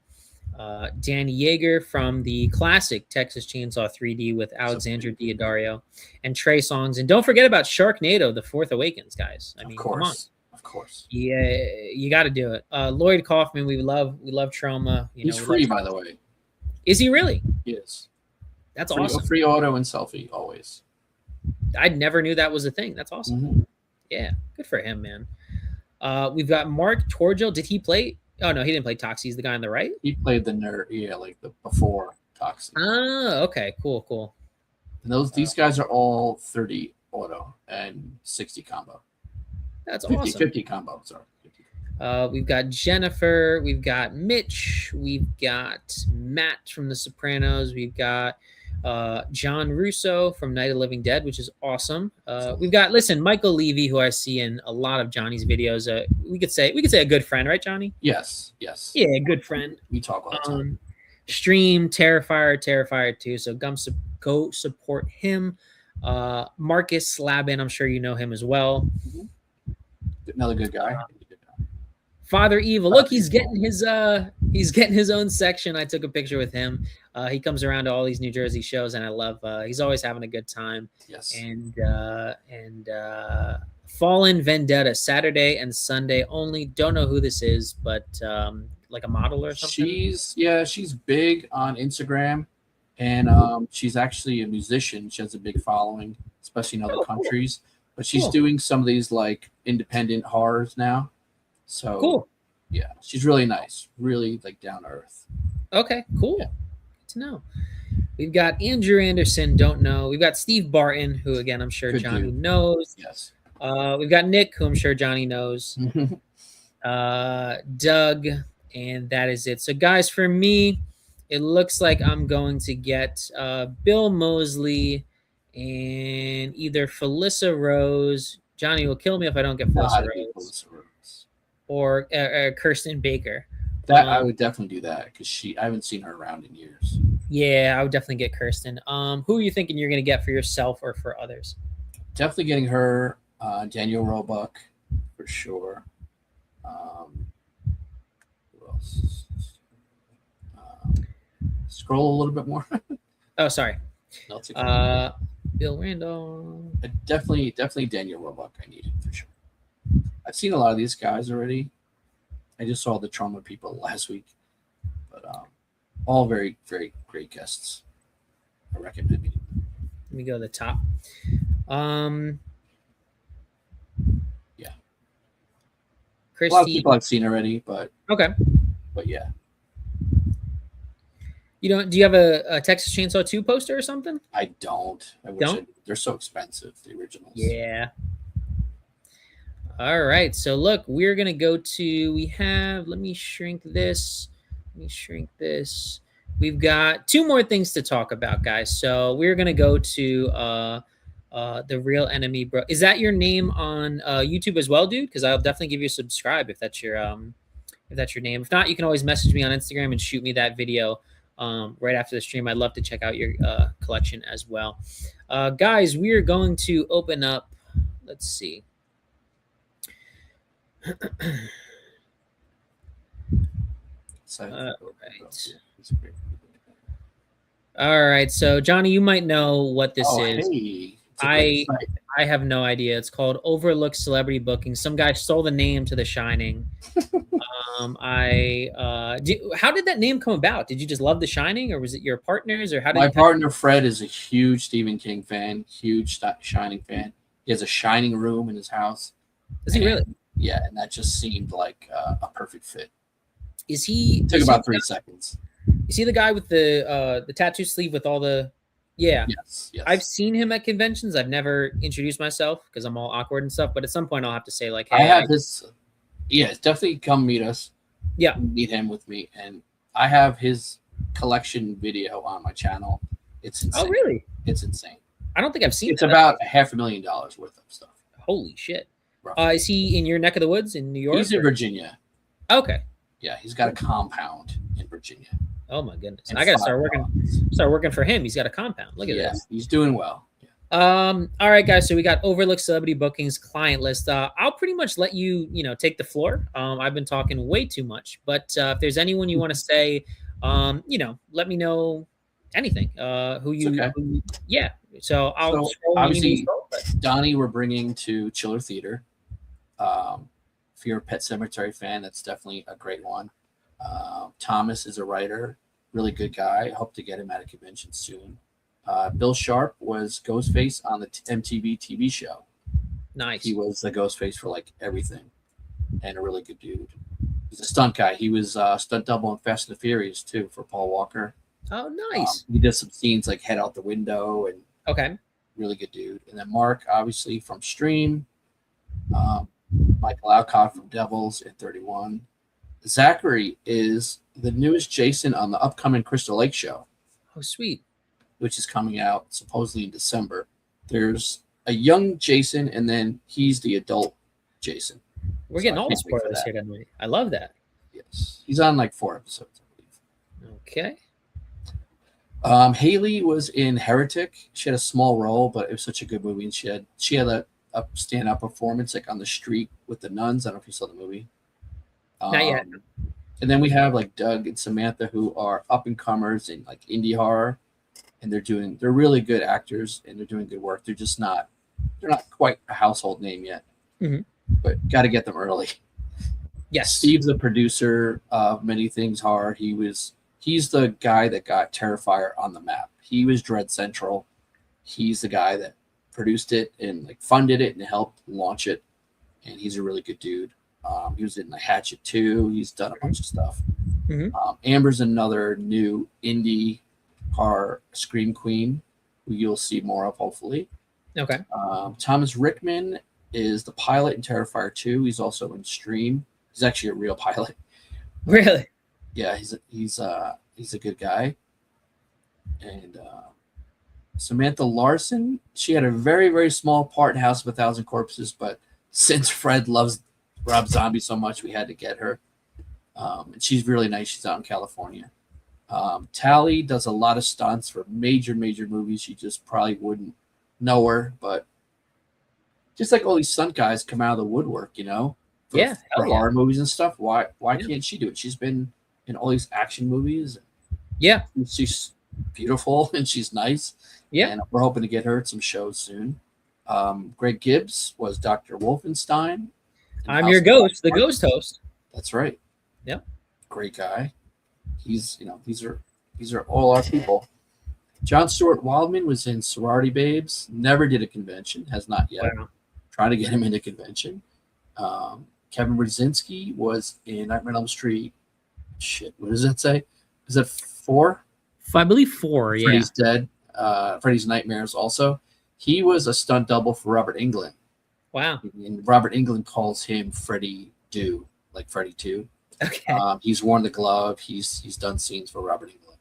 Danny Yeager from the classic Texas Chainsaw 3D with Alexandra Diodario and Trey Songs. And don't forget about Sharknado, The Fourth Awakens, guys. I mean, come on.
Of course.
Yeah, you got to do it. Lloyd Kaufman, we love Trauma.
He's free, by the way.
Is he really?
He is.
That's awesome.
Free auto and selfie, always.
I never knew that was a thing. That's awesome. Mm-hmm. Yeah, good for him, man. We've got Mark Torgel. Did he play? Oh, no, he didn't play Toxie. He's the guy on the right?
He played the nerd, like the before Toxie.
Oh, okay. Cool.
And these guys are all 30 auto and 60 combo.
That's
50,
awesome.
50 combo. Sorry. 50.
We've got Jennifer, we've got Mitch, we've got Matt from The Sopranos, we've got John Russo from Night of the Living Dead, which is awesome. We've got Michael Levy, who I see in a lot of Johnny's videos. We could say a good friend, right, Johnny?
Yes.
Yeah, a good friend.
We talk all the time.
Stream Terrifier 2. So go support him. Marcus Slabin, I'm sure you know him as well.
Another good guy.
Father Evil. Look, he's getting his own section. I took a picture with him. He comes around to all these New Jersey shows, and I love. He's always having a good time.
Yes.
And Fallen Vendetta, Saturday and Sunday only. Don't know who this is, but like a model or something.
She's big on Instagram, and she's actually a musician. She has a big following, especially in other countries. But she's doing some of these like independent horrors now. So
cool.
Yeah, she's really nice, really like down to earth.
Okay, cool. Yeah. Good to know. We've got Andrew Anderson, don't know. We've got Steve Barton, who again I'm sure Johnny knows.
Yes.
We've got Nick, who I'm sure Johnny knows. Doug, and that is it. So guys, for me, it looks like I'm going to get Bill Mosley and either Felissa Rose. Johnny will kill me if I don't get Felissa Rose. Or Kirsten Baker.
That I would definitely do that because I haven't seen her around in years.
Yeah, I would definitely get Kirsten. Who are you thinking you're going to get for yourself or for others?
Definitely getting her, Daniel Roebuck for sure. Who else? Scroll a little bit more.
Oh, sorry.
No,
Bill Randall.
Definitely Daniel Roebuck. I need it for sure. I've seen a lot of these guys already. I just saw the Trauma people last week, but all very, very great guests. I recommend it.
Let me go to the top.
Yeah.
Christy.
A lot of people I've seen already, but
okay.
But yeah.
Do you have a Texas Chainsaw 2 poster or something?
I don't. I wish they're so expensive, the originals.
Yeah. All right. So look, we're going to go to, let me shrink this. We've got 2 more things to talk about, guys. So we're going to go to The Real Enemy Bro. Is that your name on YouTube as well, dude? Because I'll definitely give you a subscribe if that's your name. If not, you can always message me on Instagram and shoot me that video right after the stream. I'd love to check out your collection as well. Guys, we are going to open up, let's see. All right. So Johnny, you might know what this is.
Hey.
I have no idea. It's called Overlooked Celebrity Booking. Some guy stole the name to The Shining. How did that name come about? Did you just love The Shining, or was it your partners, or how did
my partner Fred is a huge Stephen King fan, huge Shining fan. He has a Shining room in his house.
Is he really?
Yeah, and that just seemed like a perfect fit.
Is he?
It took about 3 seconds.
Is he the guy with the tattoo sleeve with all the? Yeah.
Yes.
I've seen him at conventions. I've never introduced myself because I'm all awkward and stuff. But at some point, I'll have to say like, "Hey,
I have his." Yeah, definitely come meet us.
Yeah,
meet him with me, and I have his collection video on my channel. It's insane.
Oh, really?
It's insane.
I don't think I've seen.
It's about $500,000 worth of stuff.
Holy shit! Is he in your neck of the woods in New York?
He's in Virginia.
Okay.
Yeah, he's got a compound in Virginia.
Oh my goodness! I gotta start working for him. He's got a compound. Look at this.
He's doing well.
All right, guys. So we got Overlooked Celebrity Bookings client list. I'll pretty much let you, take the floor. I've been talking way too much, but if there's anyone you want to say, let me know anything. Yeah. So I'll
obviously Donnie we're bringing to Chiller Theater. If you're a Pet Cemetery fan, that's definitely a great one. Thomas is a writer, really good guy. I hope to get him at a convention soon. Bill Sharp was Ghostface on the MTV TV show.
Nice.
He was the Ghostface for like everything, and a really good dude. He's a stunt guy. He was stunt double in Fast and the Furious too for Paul Walker.
Oh, nice.
He did some scenes like head out the window and
okay,
really good dude. And then Mark, obviously from Stream. Michael Alcott from Devils at 31. Zachary is the newest Jason on the upcoming Crystal Lake show.
Oh, sweet.
Which is coming out supposedly in December. There's a young Jason, and then he's the adult Jason.
We're getting all the spoilers here tonight. I love that.
Yes. He's on like 4 episodes, I believe.
Okay.
Haley was in Heretic. She had a small role, but it was such a good movie. And she had a standout performance like on the street with the nuns. I don't know if you saw the movie.
Not yet.
And then we have like Doug and Samantha, who are up and comers in like indie horror, and they're really good actors and they're doing good work. They're not quite a household name yet, but got to get them early.
Yes.
Steve's the producer of many things horror. He's the guy that got Terrifier on the map. He was Dread Central. He's the guy that produced it and like funded it and helped launch it. And he's a really good dude. He was in the Hatchet 2. He's done a bunch of stuff. Amber's another new indie horror scream queen who you'll see more of, hopefully.
Okay.
Thomas Rickman is the pilot in Terrifier 2. He's also in Stream. He's actually a real pilot.
Really?
Yeah, he's a good guy. And Samantha Larson, she had a very, very small part in House of a Thousand Corpses, but since Fred loves Rob Zombie so much, we had to get her. And she's really nice. She's out in California. Tally does a lot of stunts for major, major movies. You just probably wouldn't know her, but just like all these stunt guys come out of the woodwork, for horror movies and stuff. Why can't she do it? She's been in all these action movies.
Yeah.
She's beautiful and she's nice.
Yeah.
And we're hoping to get her at some shows soon. Greg Gibbs was Dr. Wolfenstein.
I'm your ghost, the ghost host.
That's right.
Yep.
Great guy. These are all our people. John Stewart Wildman was in Sorority Babes. Never did a convention. Has not yet.
Wow.
Trying to get him into convention. Kevin Brzezinski was in Nightmare on Elm Street. Shit, what does that say? Is that 4?
I believe 4. Yeah.
Freddy's Dead. Freddy's Nightmares. Also, he was a stunt double for Robert Englund.
Wow.
And Robert Englund calls him Freddy Do, like Freddy 2.
Okay.
He's worn the glove. He's done scenes for Robert Englund.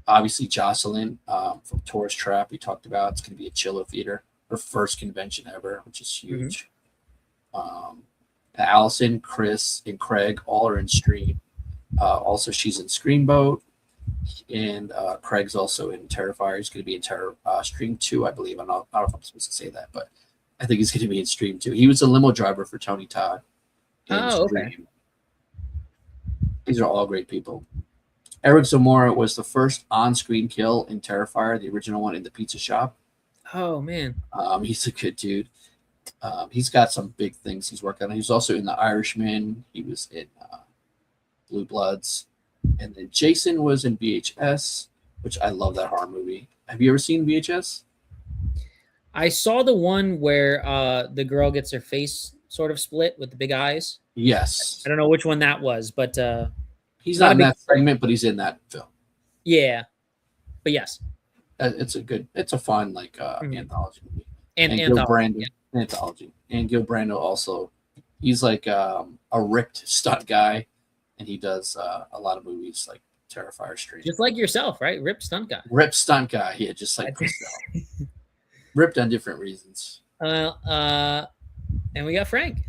Obviously, Jocelyn from Tourist Trap, we talked about. It's going to be at Chillo Theater. Her first convention ever, which is huge. Allison, Chris, and Craig all are in Stream. Also, she's in Screamboat. And Craig's also in Terrifier. He's going to be in Stream 2, I believe. I don't know if I'm supposed to say that, but I think he's going to be in Stream 2. He was a limo driver for Tony Todd.
Okay.
These are all great people. Eric Zamora was the first on-screen kill in Terrifier, the original one in the pizza shop.
Oh, man.
He's a good dude. He's got some big things he's working on. He was also in The Irishman. He was in Blue Bloods. And then Jason was in VHS, which I love that horror movie. Have you ever seen VHS?
I saw the one where the girl gets her face sort of split with the big eyes.
Yes.
I don't know which one that was, but
he's not in that segment, but he's in that film.
Yeah. But yes.
It's a fun anthology movie.
And
Gil Brando anthology. And Gil Brando also, he's like a ripped stunt guy, and he does a lot of movies like Terrifier Street.
Just like yourself, right? Ripped stunt guy.
Ripped stunt guy, yeah, just like myself. Ripped on different reasons.
And we got Frank.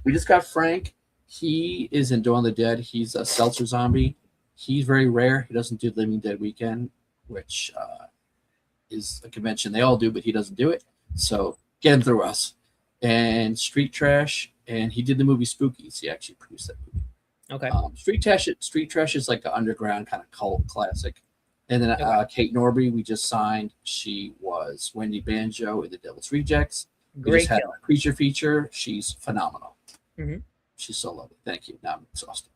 We just got Frank. He is in Dawn of the Dead. He's a seltzer zombie. He's very rare. He doesn't do Living Dead Weekend, which is a convention they all do, but he doesn't do it. So get him through us. And Street Trash, and he did the movie Spookies. He actually produced that movie.
Okay.
Street Trash is like an underground kind of cult classic. And then Kate Norby, we just signed. She was Wendy Banjo in The Devil's Rejects. We
Great.
just had a creature feature. She's phenomenal.
Mm-hmm.
She's so lovely. Thank you. Now I'm exhausted.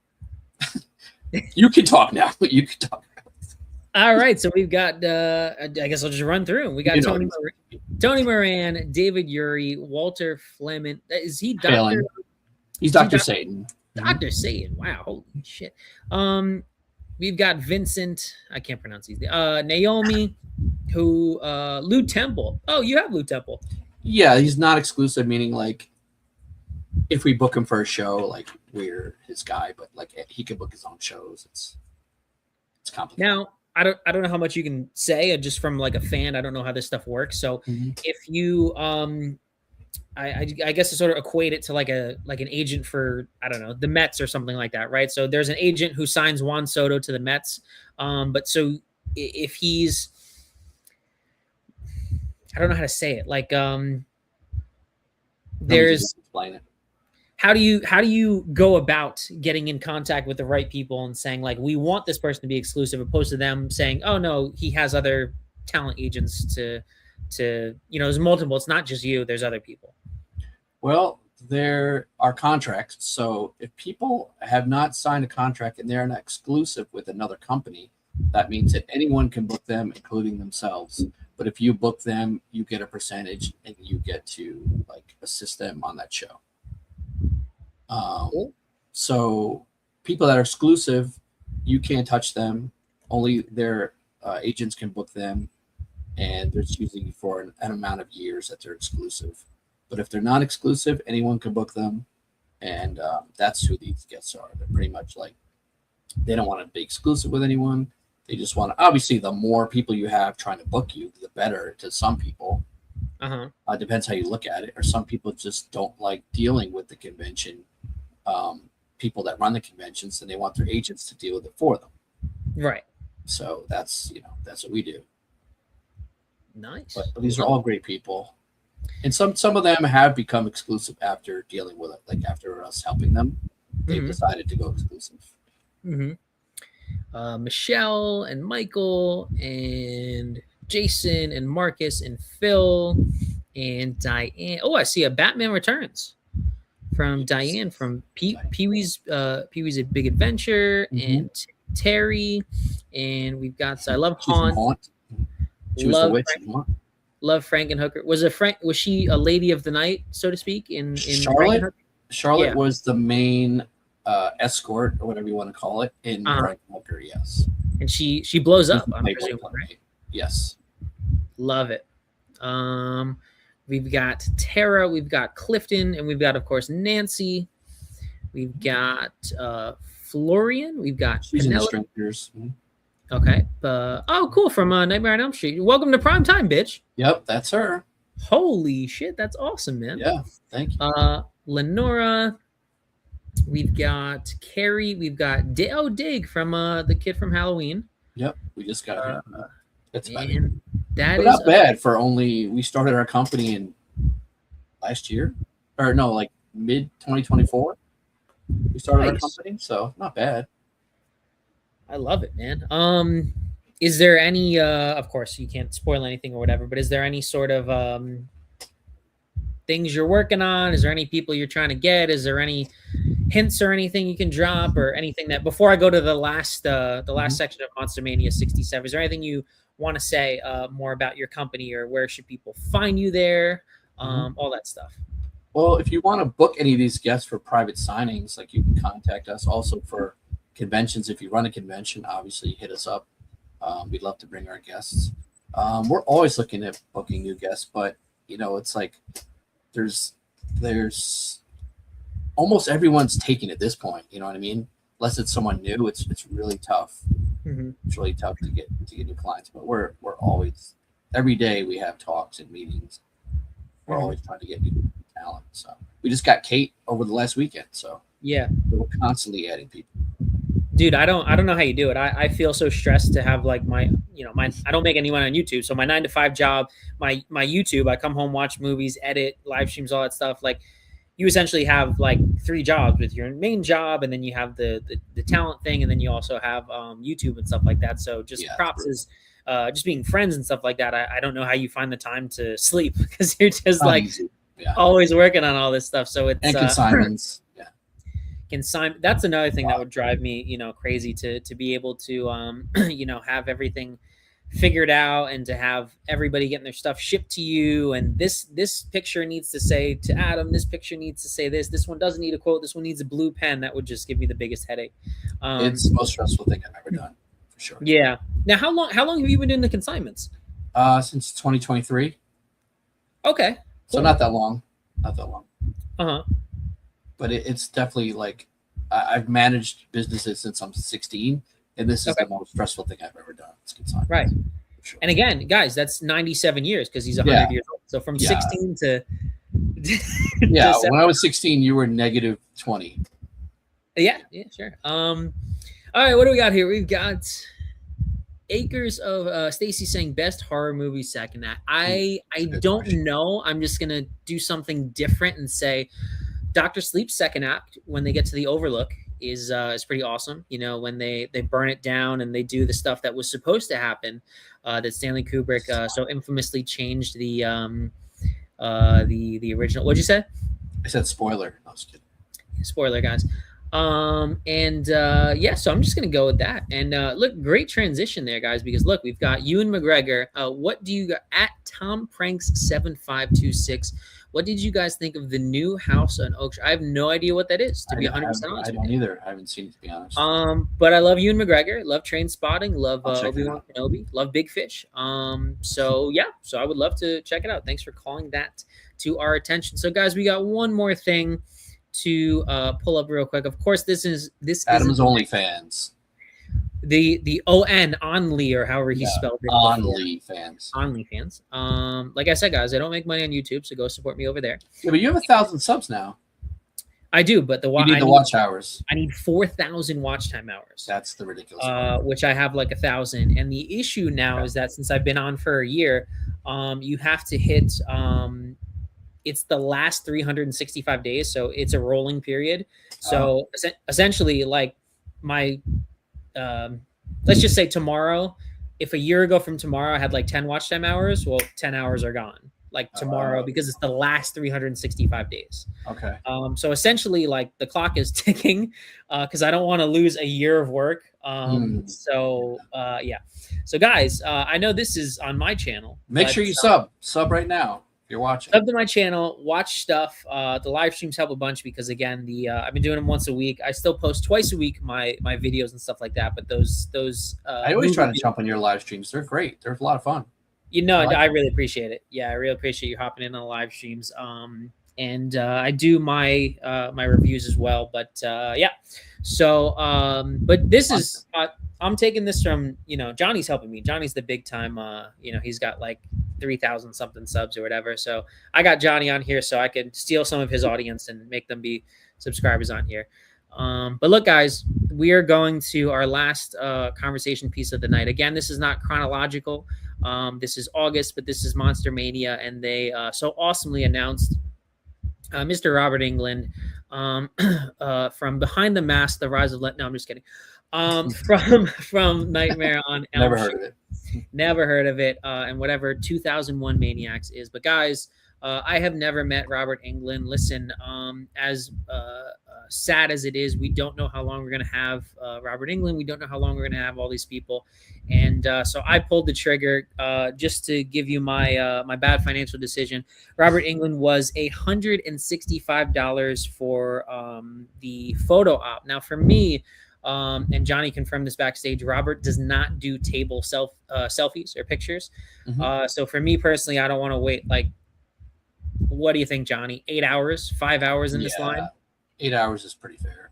You can talk now. You can talk.
All right. So we've got, I guess I'll just run through. We got Tony Moran, David Urey, Walter Fleming. Is he Dr.?
He's Dr. Satan.
Dr. Satan. Wow. Holy shit. We've got Vincent. I can't pronounce these. Naomi, Lou Temple. Oh, you have Lou Temple.
Yeah, he's not exclusive, meaning like if we book him for a show, like we're his guy, but like he can book his own shows. It's complicated.
Now, I don't know how much you can say just from like a fan. I don't know how this stuff works. So if you I guess to sort of equate it to like an agent for, I don't know, the Mets or something like that, right? So there's an agent who signs Juan Soto to the Mets, but so if he's, I don't know how to say it, like there's
explain it.
How do you go about getting in contact with the right people and saying like, we want this person to be exclusive, opposed to them saying, oh no, he has other talent agents to there's multiple, it's not just you, there's other people.
Well, there are contracts. So if people have not signed a contract and they're not exclusive with another company, that means that anyone can book them, including themselves. But if you book them, you get a percentage and you get to like assist them on that show. So people that are exclusive, you can't touch them. Only their agents can book them, and they're choosing for an amount of years that they're exclusive. But if they're not exclusive, anyone can book them, and that's who these guests are. They're pretty much like, they don't want to be exclusive with anyone. They just want to, obviously, the more people you have trying to book you, the better to some people. Depends how you look at it. Or some people just don't like dealing with the convention, people that run the conventions, and they want their agents to deal with it for them.
Right.
So that's what we do.
Nice.
But these are all great people. And some of them have become exclusive after dealing with it, like after us helping them. They've decided to go exclusive.
Michelle and Michael and Jason and Marcus and Phil and Diane. Oh, I see a Batman Returns from Diane from Pee-wee's A Big Adventure and Terry, and we've got I love Haunt.
She was the witch.
Love Frankenhooker. Was she a lady of the night, so to speak? In
Charlotte. Charlotte was the main escort, or whatever you want to call it, in Frankenhooker. Yes.
And she blows up. I'm presuming, right?
Yes.
Love it. We've got Tara, we've got Clifton, and we've got, of course, Nancy. We've got Florian. We've got Penelope. Okay. Oh, cool. From Nightmare on Elm Street. Welcome to Prime Time, bitch.
Yep, that's her.
Holy shit, that's awesome, man.
Yeah, thank you.
Lenora. We've got Carrie. We've got Dig from the kid from Halloween.
Yep, we just got her. That's
that is
not bad for only, we started our company in last year, or no, like mid 2024. We started our company, so not bad.
I love it, man. Is there any of course you can't spoil anything or whatever, but is there any sort of things you're working on? Is there any people you're trying to get? Is there any hints or anything you can drop, or anything that, before I go to the last section of Monster Mania 67, is there anything you want to say more about your company, or where should people find you there? All that stuff.
Well, if you want to book any of these guests for private signings, like, you can contact us. Also for conventions, if you run a convention, obviously hit us up. We'd love to bring our guests. We're always looking at booking new guests, but it's like there's almost everyone's taken at this point. You know what I mean? Unless it's someone new, it's really tough. It's really tough to get new clients. But we're always, every day we have talks and meetings. We're always trying to get new talent. So we just got Kate over the last weekend. So
yeah,
we're constantly adding people.
Dude, I don't know how you do it. I feel so stressed to have like my I don't make anyone on YouTube. So my 9-to-5 job, my YouTube, I come home, watch movies, edit, live streams, all that stuff. Like, you essentially have like 3 jobs with your main job, and then you have the talent thing, and then you also have YouTube and stuff like that. So just props is just being friends and stuff like that. I don't know how you find the time to sleep, because you're just always working on all this stuff. So it's
consignments.
That's another thing that would drive me, crazy, to be able to, have everything figured out, and to have everybody getting their stuff shipped to you. And this picture needs to say to Adam, this picture needs to say this. This one doesn't need a quote. This one needs a blue pen. That would just give me the biggest headache.
It's the most stressful thing I've ever done, for sure.
Yeah. Now, how long have you been doing the consignments?
Since 2023.
Okay. Cool.
So not that long. Not that long. but it's definitely like I've managed businesses since I'm 16, and this is the most stressful thing I've ever done. It's consignment.
Right.
Sure.
And again, guys, that's 97 years because he's 100 years old. So from 16 to
yeah, when I was 16, you were negative 20.
Yeah, sure. All right, what do we got here? We've got acres of Stacy saying best horror movie second act. I don't know. I'm just gonna do something different and say Dr. Sleep's second act when they get to the Overlook is pretty awesome. You know, when they burn it down and they do the stuff that was supposed to happen, that Stanley Kubrick so infamously changed the original. What'd you say?
I said spoiler. I was kidding.
Spoiler, guys. Yeah, so I'm just gonna go with that. And look, great transition there, guys, because look, we've got Ewan McGregor. What do you got at Tom Pranks 7526? What did you guys think of the new house on Oak Street? I have no idea what that is, to be 100% honest.
I don't either. I haven't seen it, to be honest.
But I love Ewan McGregor, love Train Spotting, love Obi-Wan Kenobi, love Big Fish. So yeah, so I would love to check it out. Thanks for calling that to our attention. So guys, we got one more thing to pull up real quick. Of course, this
Adam's OnlyFans.
The Only, or however he spelled it. OnlyFans. Like I said, guys, I don't make money on YouTube, so go support me over there.
Yeah, but you have 1,000 subs now.
I do, but
you need the watch hours.
I need 4,000 watch time hours.
That's the ridiculous part.
Which I have like 1,000. And the issue now is that since I've been on for a year, you have to hit it's the last 365 days, so it's a rolling period. So essentially, like my let's just say tomorrow, if a year ago from tomorrow I had like 10 watch time hours, well, 10 hours are gone like tomorrow because it's the last 365 days.
Okay.
So essentially, like the clock is ticking because I don't want to lose a year of work. So yeah. So guys, I know this is on my channel.
Make sure you sub right now. You're watching.
Sub to my channel, watch stuff. The live streams help a bunch because again, I've been doing them once a week. I still post twice a week my videos and stuff like that. But those
I always try to jump on your live streams. They're great. They're a lot of fun.
You know, I really appreciate it. Yeah, I really appreciate you hopping in on the live streams. And I do my my reviews as well. But yeah, so but this is I'm taking this from, you know, Johnny's helping me. Johnny's the big time. You know, he's got like 3,000 something subs or whatever. So I got Johnny on here so I could steal some of his audience and make them be subscribers on here. But look, guys, we are going to our last conversation piece of the night. Again, this is not chronological. This is August, but this is Monster Mania, and they so awesomely announced Mr. Robert Englund from Behind the Mask: The Rise of No, I'm just kidding. From Nightmare on Elm
Never heard of it.
Never heard of it, and whatever 2001 Maniacs is. But guys, I have never met Robert Englund. Listen, as sad as it is, we don't know how long we're going to have Robert Englund. We don't know how long we're going to have all these people. And so I pulled the trigger just to give you my my bad financial decision. Robert Englund was $165 for the photo op. Now, for me, and Johnny confirmed this backstage, Robert does not do table selfies or pictures. So for me personally, I don't want to wait. Like, what do you think, Johnny? 8 hours, 5 hours in this line?
8 hours is pretty fair.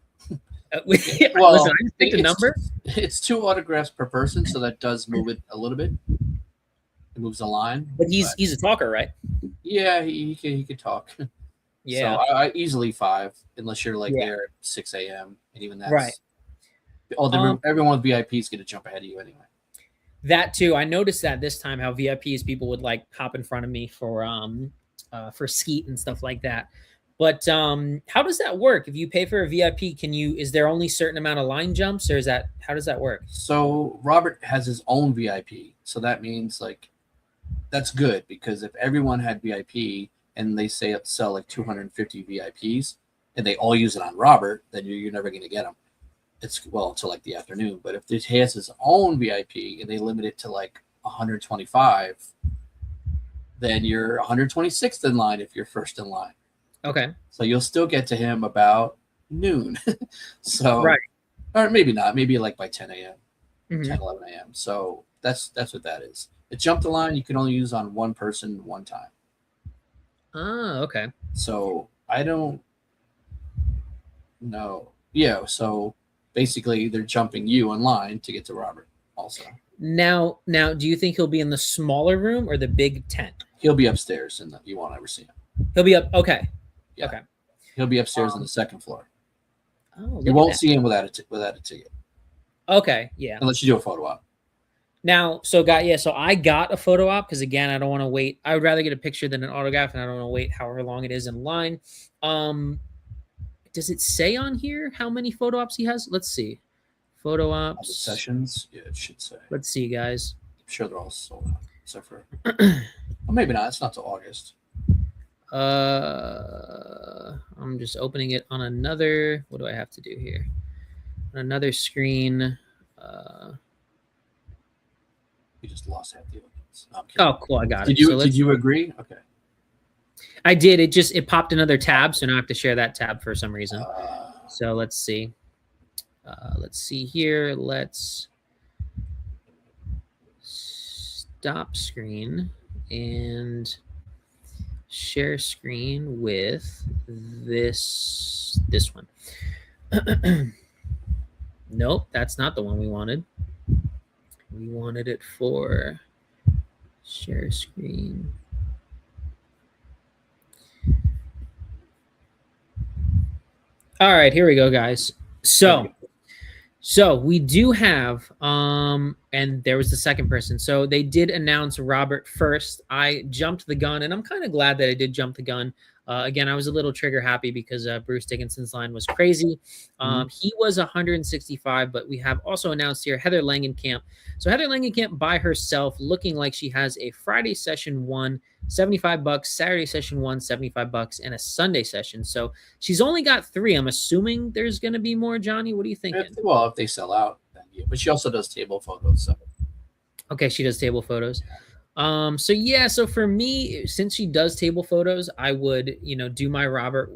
Well, listen, I just picked a number.
It's 2 autographs per person, so that does move it a little bit. It moves the line.
But he's a talker, right?
Yeah, he could talk.
Yeah.
So I easily 5, unless you're like there at 6 a.m. and even that's
right.
Everyone with VIP is going to jump ahead of you anyway.
That too. I noticed that this time how VIPs people would like hop in front of me for skeet and stuff like that. But how does that work? If you pay for a VIP, is there only a certain amount of line jumps, or how does that work?
So Robert has his own VIP. So that means like that's good, because if everyone had VIP and they sell like 250 VIPs and they all use it on Robert, then you're never going to get them. It's until like the afternoon. But if he has his own VIP and they limit it to like 125, then you're 126th in line if you're first in line.
Okay.
So you'll still get to him about noon. So
right.
Or maybe not. Maybe like by 10 a.m. 10, 11 a.m. So that's what that is. It jumped the line you can only use on one person one time.
Oh, okay.
So I don't No. Yeah. So basically, they're jumping you in line to get to Robert. Also.
Now, do you think he'll be in the smaller room or the big tent?
He'll be upstairs, and you won't ever see him.
He'll be up. Okay.
Yeah.
Okay.
He'll be upstairs on the second floor.
Oh,
you won't see him without a ticket.
Okay. Yeah.
Unless you do a photo op.
Now, so I got a photo op because again, I don't want to wait. I would rather get a picture than an autograph, and I don't want to wait however long it is in line. Does it say on here how many photo ops he has? Let's see. Photo ops
sessions. Yeah, it should say.
Let's see, guys.
I'm sure they're all sold out, except for. Well, maybe not. It's not till August.
I'm just opening it on another. What do I have to do here? On another screen.
You just lost half the audience.
Oh, cool! I got it.
Did you agree? Okay.
I did. It popped another tab, so now I have to share that tab for some reason. So let's see. Let's see here. Let's stop screen and share screen with this one. Nope, that's not the one we wanted. We wanted it for share screen. All right, here we go, guys. So we do have, and there was the second person. So they did announce Robert first. I jumped the gun, and I'm kind of glad that I did jump the gun. Again, I was a little trigger happy because Bruce Dickinson's line was crazy. He was 165, but we have also announced here Heather Langenkamp. So Heather Langenkamp by herself, looking like she has a Friday session one, $75, Saturday session one, $75, and a Sunday session. So she's only got 3. I'm assuming there's going to be more. Johnny, what are you thinking?
Well, if they sell out, then yeah. But she also does table photos. So.
Okay, she does table photos. So for me, since she does table photos, I would, do my Robert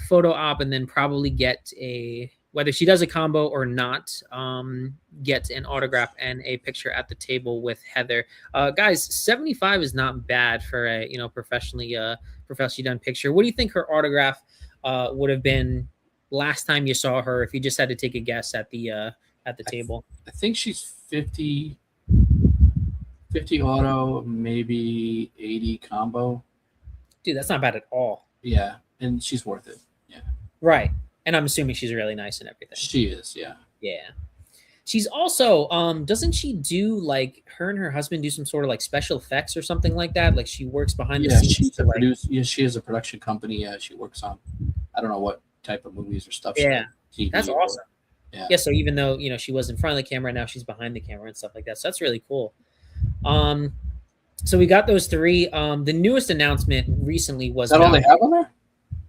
photo op and then probably get whether she does a combo or not, get an autograph and a picture at the table with Heather. Guys, 75 is not bad for a, professionally done picture. What do you think her autograph would have been last time you saw her if you just had to take a guess at the table?
I think she's 50 auto, maybe 80 combo.
Dude, that's not bad at all.
Yeah, and she's worth it. Yeah.
Right. And I'm assuming she's really nice and everything.
She is, yeah.
Yeah. She's also, doesn't she do, like, her and her husband do some sort of, like, special effects or something like that? Like, she works behind the scenes.
She has a production company. Yeah, she works on, I don't know what type of movies or stuff.
Yeah, that's awesome. Yeah, so even though, she was in front of the camera, now she's behind the camera and stuff like that. So that's really cool. So we got those 3. The newest announcement recently was...
Is that all they have on there?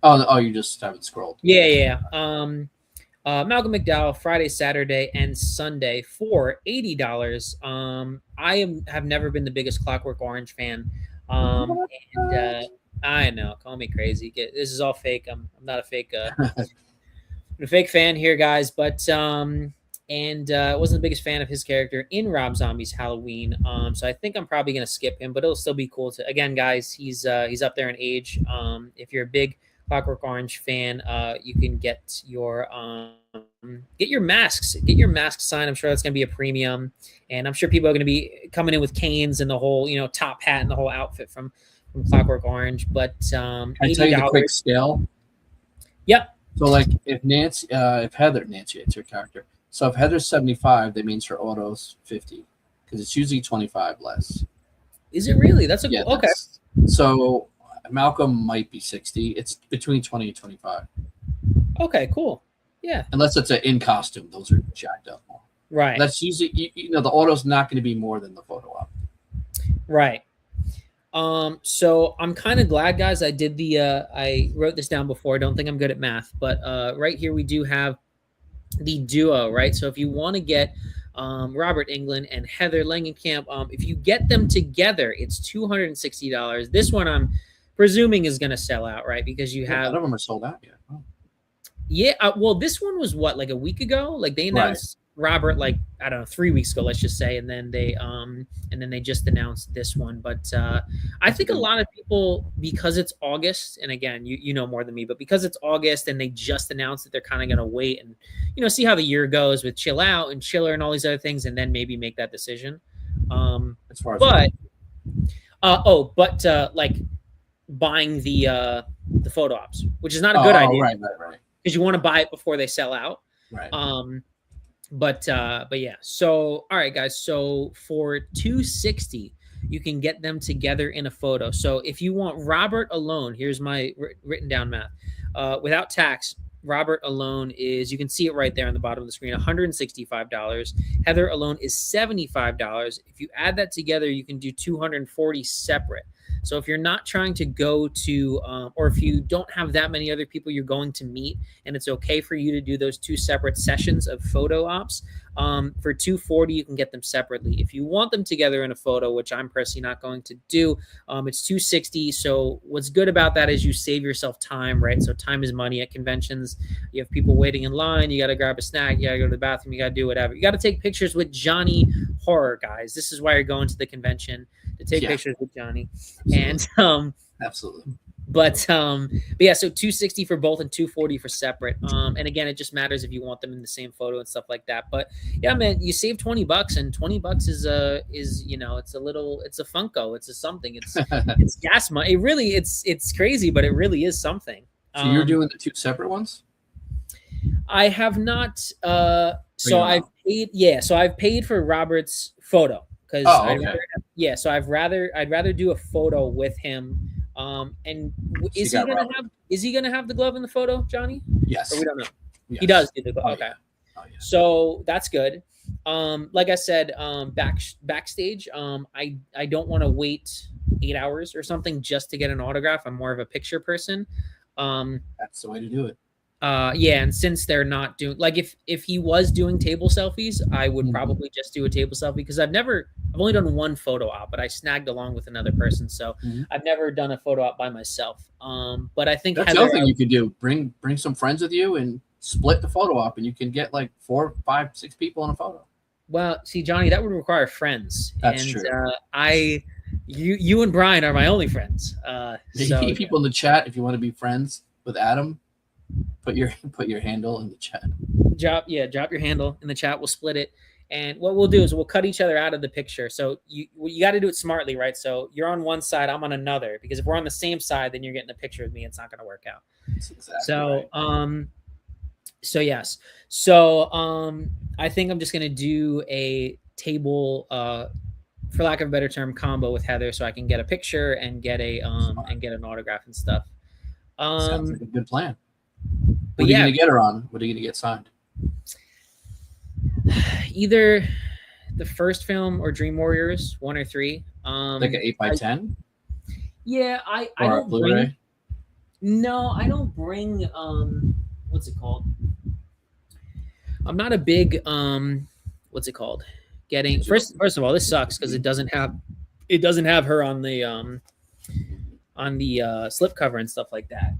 Oh, you just haven't scrolled.
Yeah. Malcolm McDowell, Friday, Saturday, and Sunday for $80. I have never been the biggest Clockwork Orange fan. And I know, call me crazy. This is all fake. I'm not a fake... I'm a fake fan here, guys, but... I wasn't the biggest fan of his character in Rob Zombie's Halloween. So I think I'm probably going to skip him, but it'll still be cool to, again, guys, he's up there in age. If you're a big Clockwork Orange fan, you can get your masks, signed. I'm sure that's going to be a premium, and I'm sure people are going to be coming in with canes and the whole, top hat and the whole outfit from Clockwork Orange. But
can I tell you the quick scale?
Yep.
So like if Heather, it's your character. So if Heather's 75, that means her auto's 50 because it's usually 25 less.
Is it really? That's cool. Okay.
So Malcolm might be 60. It's between 20 and 25.
Okay, cool. Yeah.
Unless it's in costume, those are jacked up more.
Right.
That's usually the auto's not going to be more than the photo op.
Right. So I'm kind of glad, guys. I did I wrote this down before. I don't think I'm good at math, but right here we do have the duo, right? So if you want to get Robert Englund and Heather Langenkamp, if you get them together, it's $260. This one I'm presuming is going to sell out, right? Because you have...
None of them are sold out yet. Oh.
Yeah, well, this one was what, like a week ago? Like they announced... Robert like, I don't know, 3 weeks ago, let's just say, and then they just announced this one. But I think a lot of people, because it's August, and again, you know more than me, but because it's August and they just announced that they're kind of going to wait and see how the year goes with Chill Out and Chiller and all these other things, and then maybe make that decision.
As far as
like buying the photo ops, which is not a good idea,
right,
because you want to buy it before they sell out.
Right.
But yeah. So all right, guys. So for $260, you can get them together in a photo. So if you want Robert alone, here's my written down math. Without tax, Robert alone is, you can see it right there on the bottom of the screen, $165. Heather alone is $75. If you add that together, you can do $240 separate. So if you're not trying to go to, or if you don't have that many other people you're going to meet, and it's okay for you to do those 2 separate sessions of photo ops, for $240, you can get them separately. If you want them together in a photo, which I'm personally not going to do, it's $260. So what's good about that is you save yourself time, right? So time is money at conventions. You have people waiting in line. You got to grab a snack. You got to go to the bathroom. You got to do whatever. You got to take pictures with Johnny Horror, guys. This is why you're going to the convention, to take pictures with Johnny.
Absolutely.
And
absolutely.
But yeah, so $260 for both and $240 for separate. And again, it just matters if you want them in the same photo and stuff like that. But yeah, man, you save $20, and $20 is it's a Funko, it's a something, it's gas money. It really, it's crazy, but it really is something.
So you're doing the 2 separate ones?
I have not. So I've paid for Robert's photo, because so I'd rather do a photo with him. And is he gonna have the glove in the photo, Johnny?
Yes.
Or we don't know.
Yes.
He does do the glove. Okay.
Yeah. Oh, yeah.
So that's good. Like I said, backstage, I don't want to wait 8 hours or something just to get an autograph. I'm more of a picture person.
That's the way to do it.
Yeah, and since they're not doing, like, if he was doing table selfies, I would probably just do a table selfie, because I've only done 1 photo op, but I snagged along with another person, so I've never done a photo op by myself. But I think
that's the other thing you could do. Bring some friends with you and split the photo op, and you can get like 4, 5, 6 people in a photo.
Well, see, Johnny, that would require friends.
That's true.
You and Brian are my only friends.
So people in the chat, if you want to be friends with Adam, put your handle in the chat.
Drop your handle in the chat. We'll split it, and what we'll do is we'll cut each other out of the picture. So you got to do it smartly, right? So you're on one side, I'm on another, because if we're on the same side, then you're getting a picture with me. It's not going to work out.
That's exactly
so
right.
So yes. So I think I'm just going to do a table, for lack of a better term, combo with Heather, so I can get a picture and get and get an autograph and stuff.
Sounds like a good plan.
But
what are you gonna get her on? What are you gonna get signed?
Either the first film or Dream Warriors 1 or 3.
Like an 8x10.
Yeah, I don't bring. No, I don't bring. What's it called? I'm not a big. What's it called? Getting first of all, this sucks because it doesn't have her on the slipcover and stuff like that.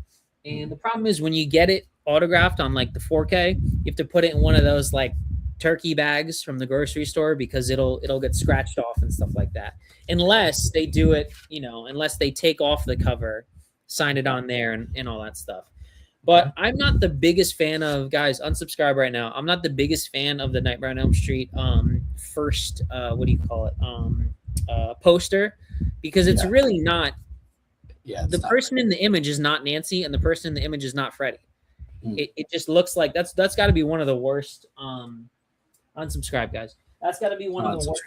And the problem is when you get it autographed on like the 4K, you have to put it in one of those like turkey bags from the grocery store, because it'll get scratched off and stuff like that. Unless they do it, unless they take off the cover, sign it on there and all that stuff. But I'm not the biggest fan of, guys, unsubscribe right now. I'm not the biggest fan of the Nightmare on Elm Street first poster, because it's really not. Yeah, the person in the image is not Nancy, and the person in the image is not Freddy. It just looks like that's got to be one of the worst. Unsubscribe, guys. That's got to be one of the worst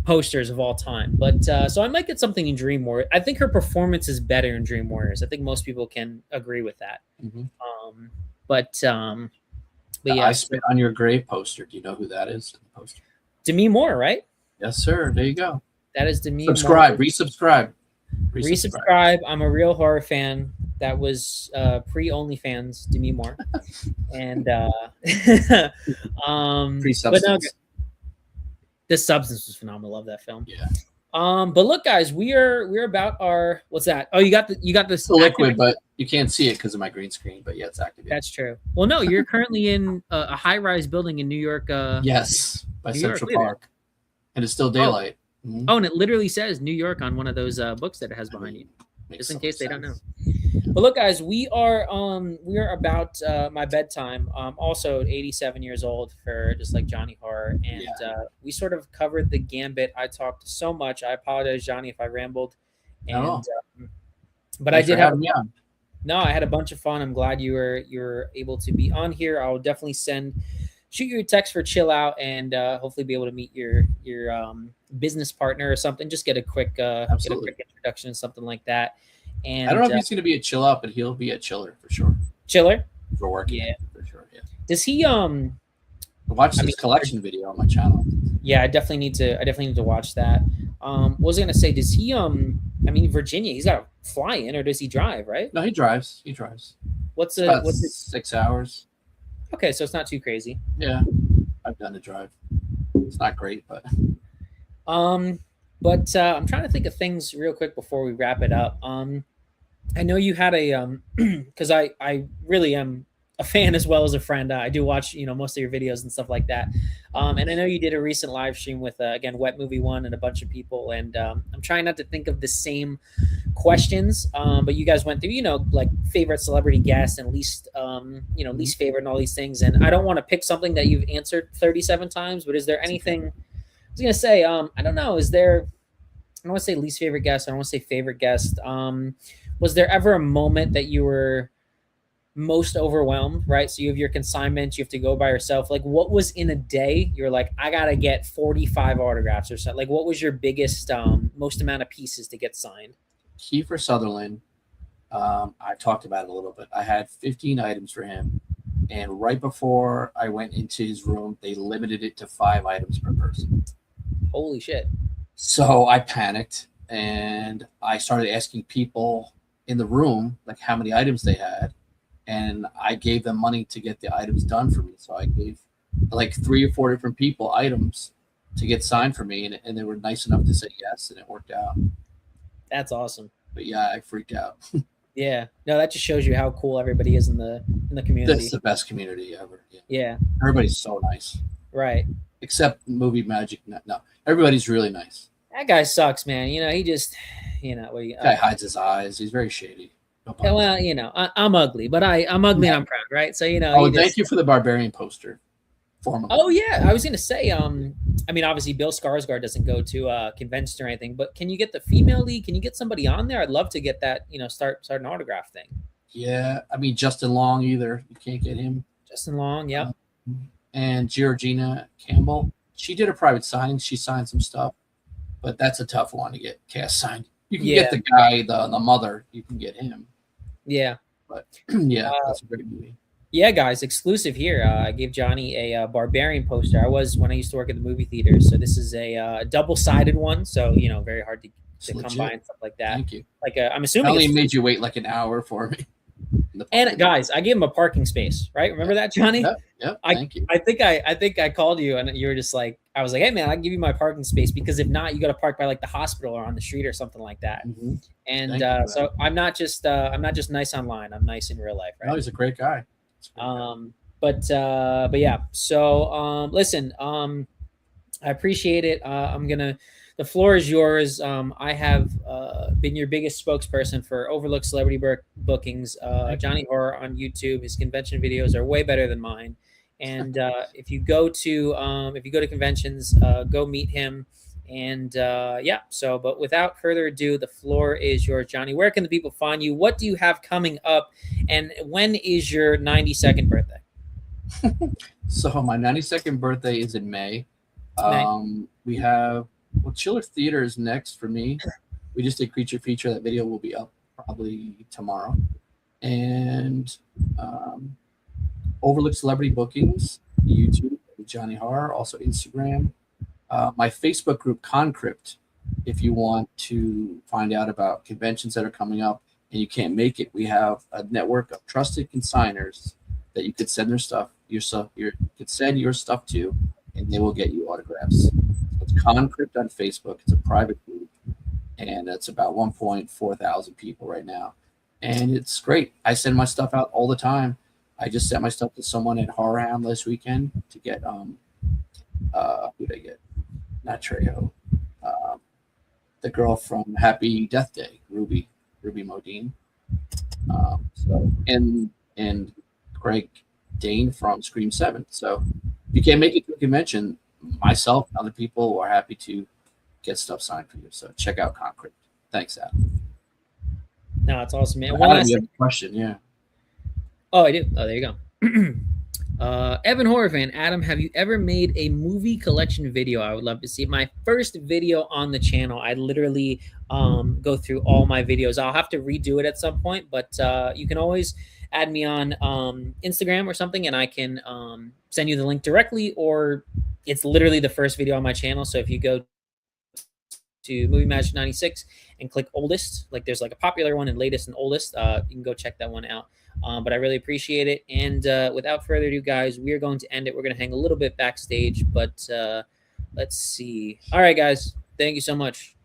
posters of all time. But so I might get something in Dream Warriors. I think her performance is better in Dream Warriors. I think most people can agree with that. But yeah,
I Spit on Your Grave poster. Do you know who that is? The poster.
Demi Moore, right?
Yes, sir. There you go.
That is Demi.
Resubscribe.
I'm a real horror fan. That was pre-OnlyFans, Demi Moore, and
pre-substance.
This Substance was phenomenal. Love that film.
Yeah.
But look, guys, we're about our what's that? Oh, you got this
It's a liquid,
activated?
but you can't see it because of my green screen. But yeah, it's activated.
That's true. Well, no, you're currently in a high-rise building in New York.
Yes, by
New York.
Central
Look at it.
Park, and it's still
Oh,
daylight.
oh, and it literally says New York on one of those books that it has behind you,
Makes
just in
so
case
much
they don't know.
sense.
But look, guys, we are about my bedtime. Also 87 years old for just like Johnny Horror, and we sort of covered the gambit. I talked so much. I apologize, Johnny, if I rambled, and but
Thanks
I did
for
have
having me on.
no, I had a bunch of fun. I'm glad you were able to be on here. I'll definitely shoot you a text for chill out, and hopefully be able to meet your business partner or something. Just get a quick introduction, something like that. And
I don't know if he's going to be a chill out, but he'll be a chiller for sure.
Chiller
for working,
yeah,
for sure. Yeah.
Does he
watch this collection video on my channel?
Yeah, I definitely need to watch that. What was I gonna say? Does he I mean, Virginia, he's got to fly in, or does he drive? Right?
No, he drives. What's it? 6 hours.
Okay, so it's not too crazy.
Yeah, I've done the drive. It's not great, but
I'm trying to think of things real quick before we wrap it up. I know you had a because I really am a fan as well as a friend. I do watch most of your videos and stuff like that. And I know you did a recent live stream with again Wet Movie One and a bunch of people. And I'm trying not to think of the same questions, but you guys went through like favorite celebrity guest and least least favorite and all these things. And I don't want to pick something that you've answered 37 times, but is there anything? I was gonna say I don't know. Is there? I don't want to say least favorite guest. I don't want to say favorite guest. Was there ever a moment that you were most overwhelmed, right? So you have your consignments, you have to go by yourself. Like, what was in a day you're like, I gotta get 45 autographs or something? Like, what was your biggest most amount of pieces to get signed?
Kiefer Sutherland, I talked about it a little bit. I had 15 items for him, and right before I went into his room, they limited it to 5 items per person.
Holy shit.
So I panicked, and I started asking people in the room like how many items they had, and I gave them money to get the items done for me. So I gave like 3 or 4 different people items to get signed for me, and they were nice enough to say yes, and it worked out.
That's awesome.
But yeah, I freaked out.
Yeah, no, that just shows you how cool everybody is in the community.
That's the best community ever.
Yeah.
Everybody's so nice.
Right.
Except Movie Magic. No, everybody's really nice.
That guy sucks, man. He just,
guy hides his eyes. He's very shady.
No, well, I'm ugly, but I'm ugly and I'm proud, right? So,
Oh, thank you for the Barbarian poster.
Formally. Oh yeah, I was gonna say, I mean, obviously Bill Skarsgård doesn't go to conventions or anything, but can you get the female lead? Can you get somebody on there? I'd love to get that, start an autograph thing.
Yeah, I mean Justin Long either. You can't get him.
Justin Long, yeah.
And Georgina Campbell. She did a private signing. She signed some stuff, but that's a tough one to get cast signed. You can get the guy, the mother. You can get him.
Yeah.
But yeah, that's a great movie.
Yeah, guys, exclusive here. I gave Johnny a Barbarian poster. When I used to work at the movie theater. So this is a double-sided one. So, very hard to come by and stuff like that.
Thank you.
Like, I'm assuming
I only made you wait like an hour for me.
And guys, I gave him a parking space, right? Remember that, Johnny?
Yep. Thank you.
I think I called you and you were just like, I was like, hey man, I'll give you my parking space, because if not, you got to park by like the hospital or on the street or something like that.
Mm-hmm.
And so I'm not just nice online. I'm nice in real life, right?
No, he's a great guy.
But yeah. So listen, I appreciate it. The floor is yours. I have been your biggest spokesperson for Overlooked Celebrity Bookings. Johnny Horror on YouTube. His convention videos are way better than mine. And if you go to conventions, go meet him. And yeah. So, but without further ado, the floor is yours, Johnny. Where can the people find you? What do you have coming up? And when is your 92nd birthday?
So my 92nd birthday is in May. We have. Well, Chiller Theater is next for me. We just did Creature Feature. That video will be up probably tomorrow. And Overlooked Celebrity Bookings, YouTube, Johnny Horror, also Instagram. My Facebook group, Concrypt, if you want to find out about conventions that are coming up and you can't make it, we have a network of trusted consigners that you could send you could send your stuff to, and they will get you autographs. It's Concrypt on Facebook. It's a private group. and it's about 1.4 thousand people right now, and it's great. I send my stuff out all the time. I just sent my stuff to someone at Horror Hound last weekend to get who did I get? Not Trejo. The girl from Happy Death Day, Ruby Modine. So and Greg Dane from Scream 7. So if you can't make it to a convention, myself and other people are happy to get stuff signed for you. So check out Concrete. Thanks, Adam.
No, it's awesome, man.
One last question, yeah.
Oh, I do. Oh, there you go. Evan Horror Fan, Adam, have you ever made a movie collection video? I would love to see my first video on the channel. I literally go through all my videos. I'll have to redo it at some point, but you can always add me on Instagram or something, and I can send you the link directly, or it's literally the first video on my channel. So if you go to Movie Magic 96 and click oldest, like there's like a popular one and latest and oldest, you can go check that one out. But I really appreciate it. And without further ado, guys, we are going to end it. We're going to hang a little bit backstage, but let's see. All right, guys. Thank you so much.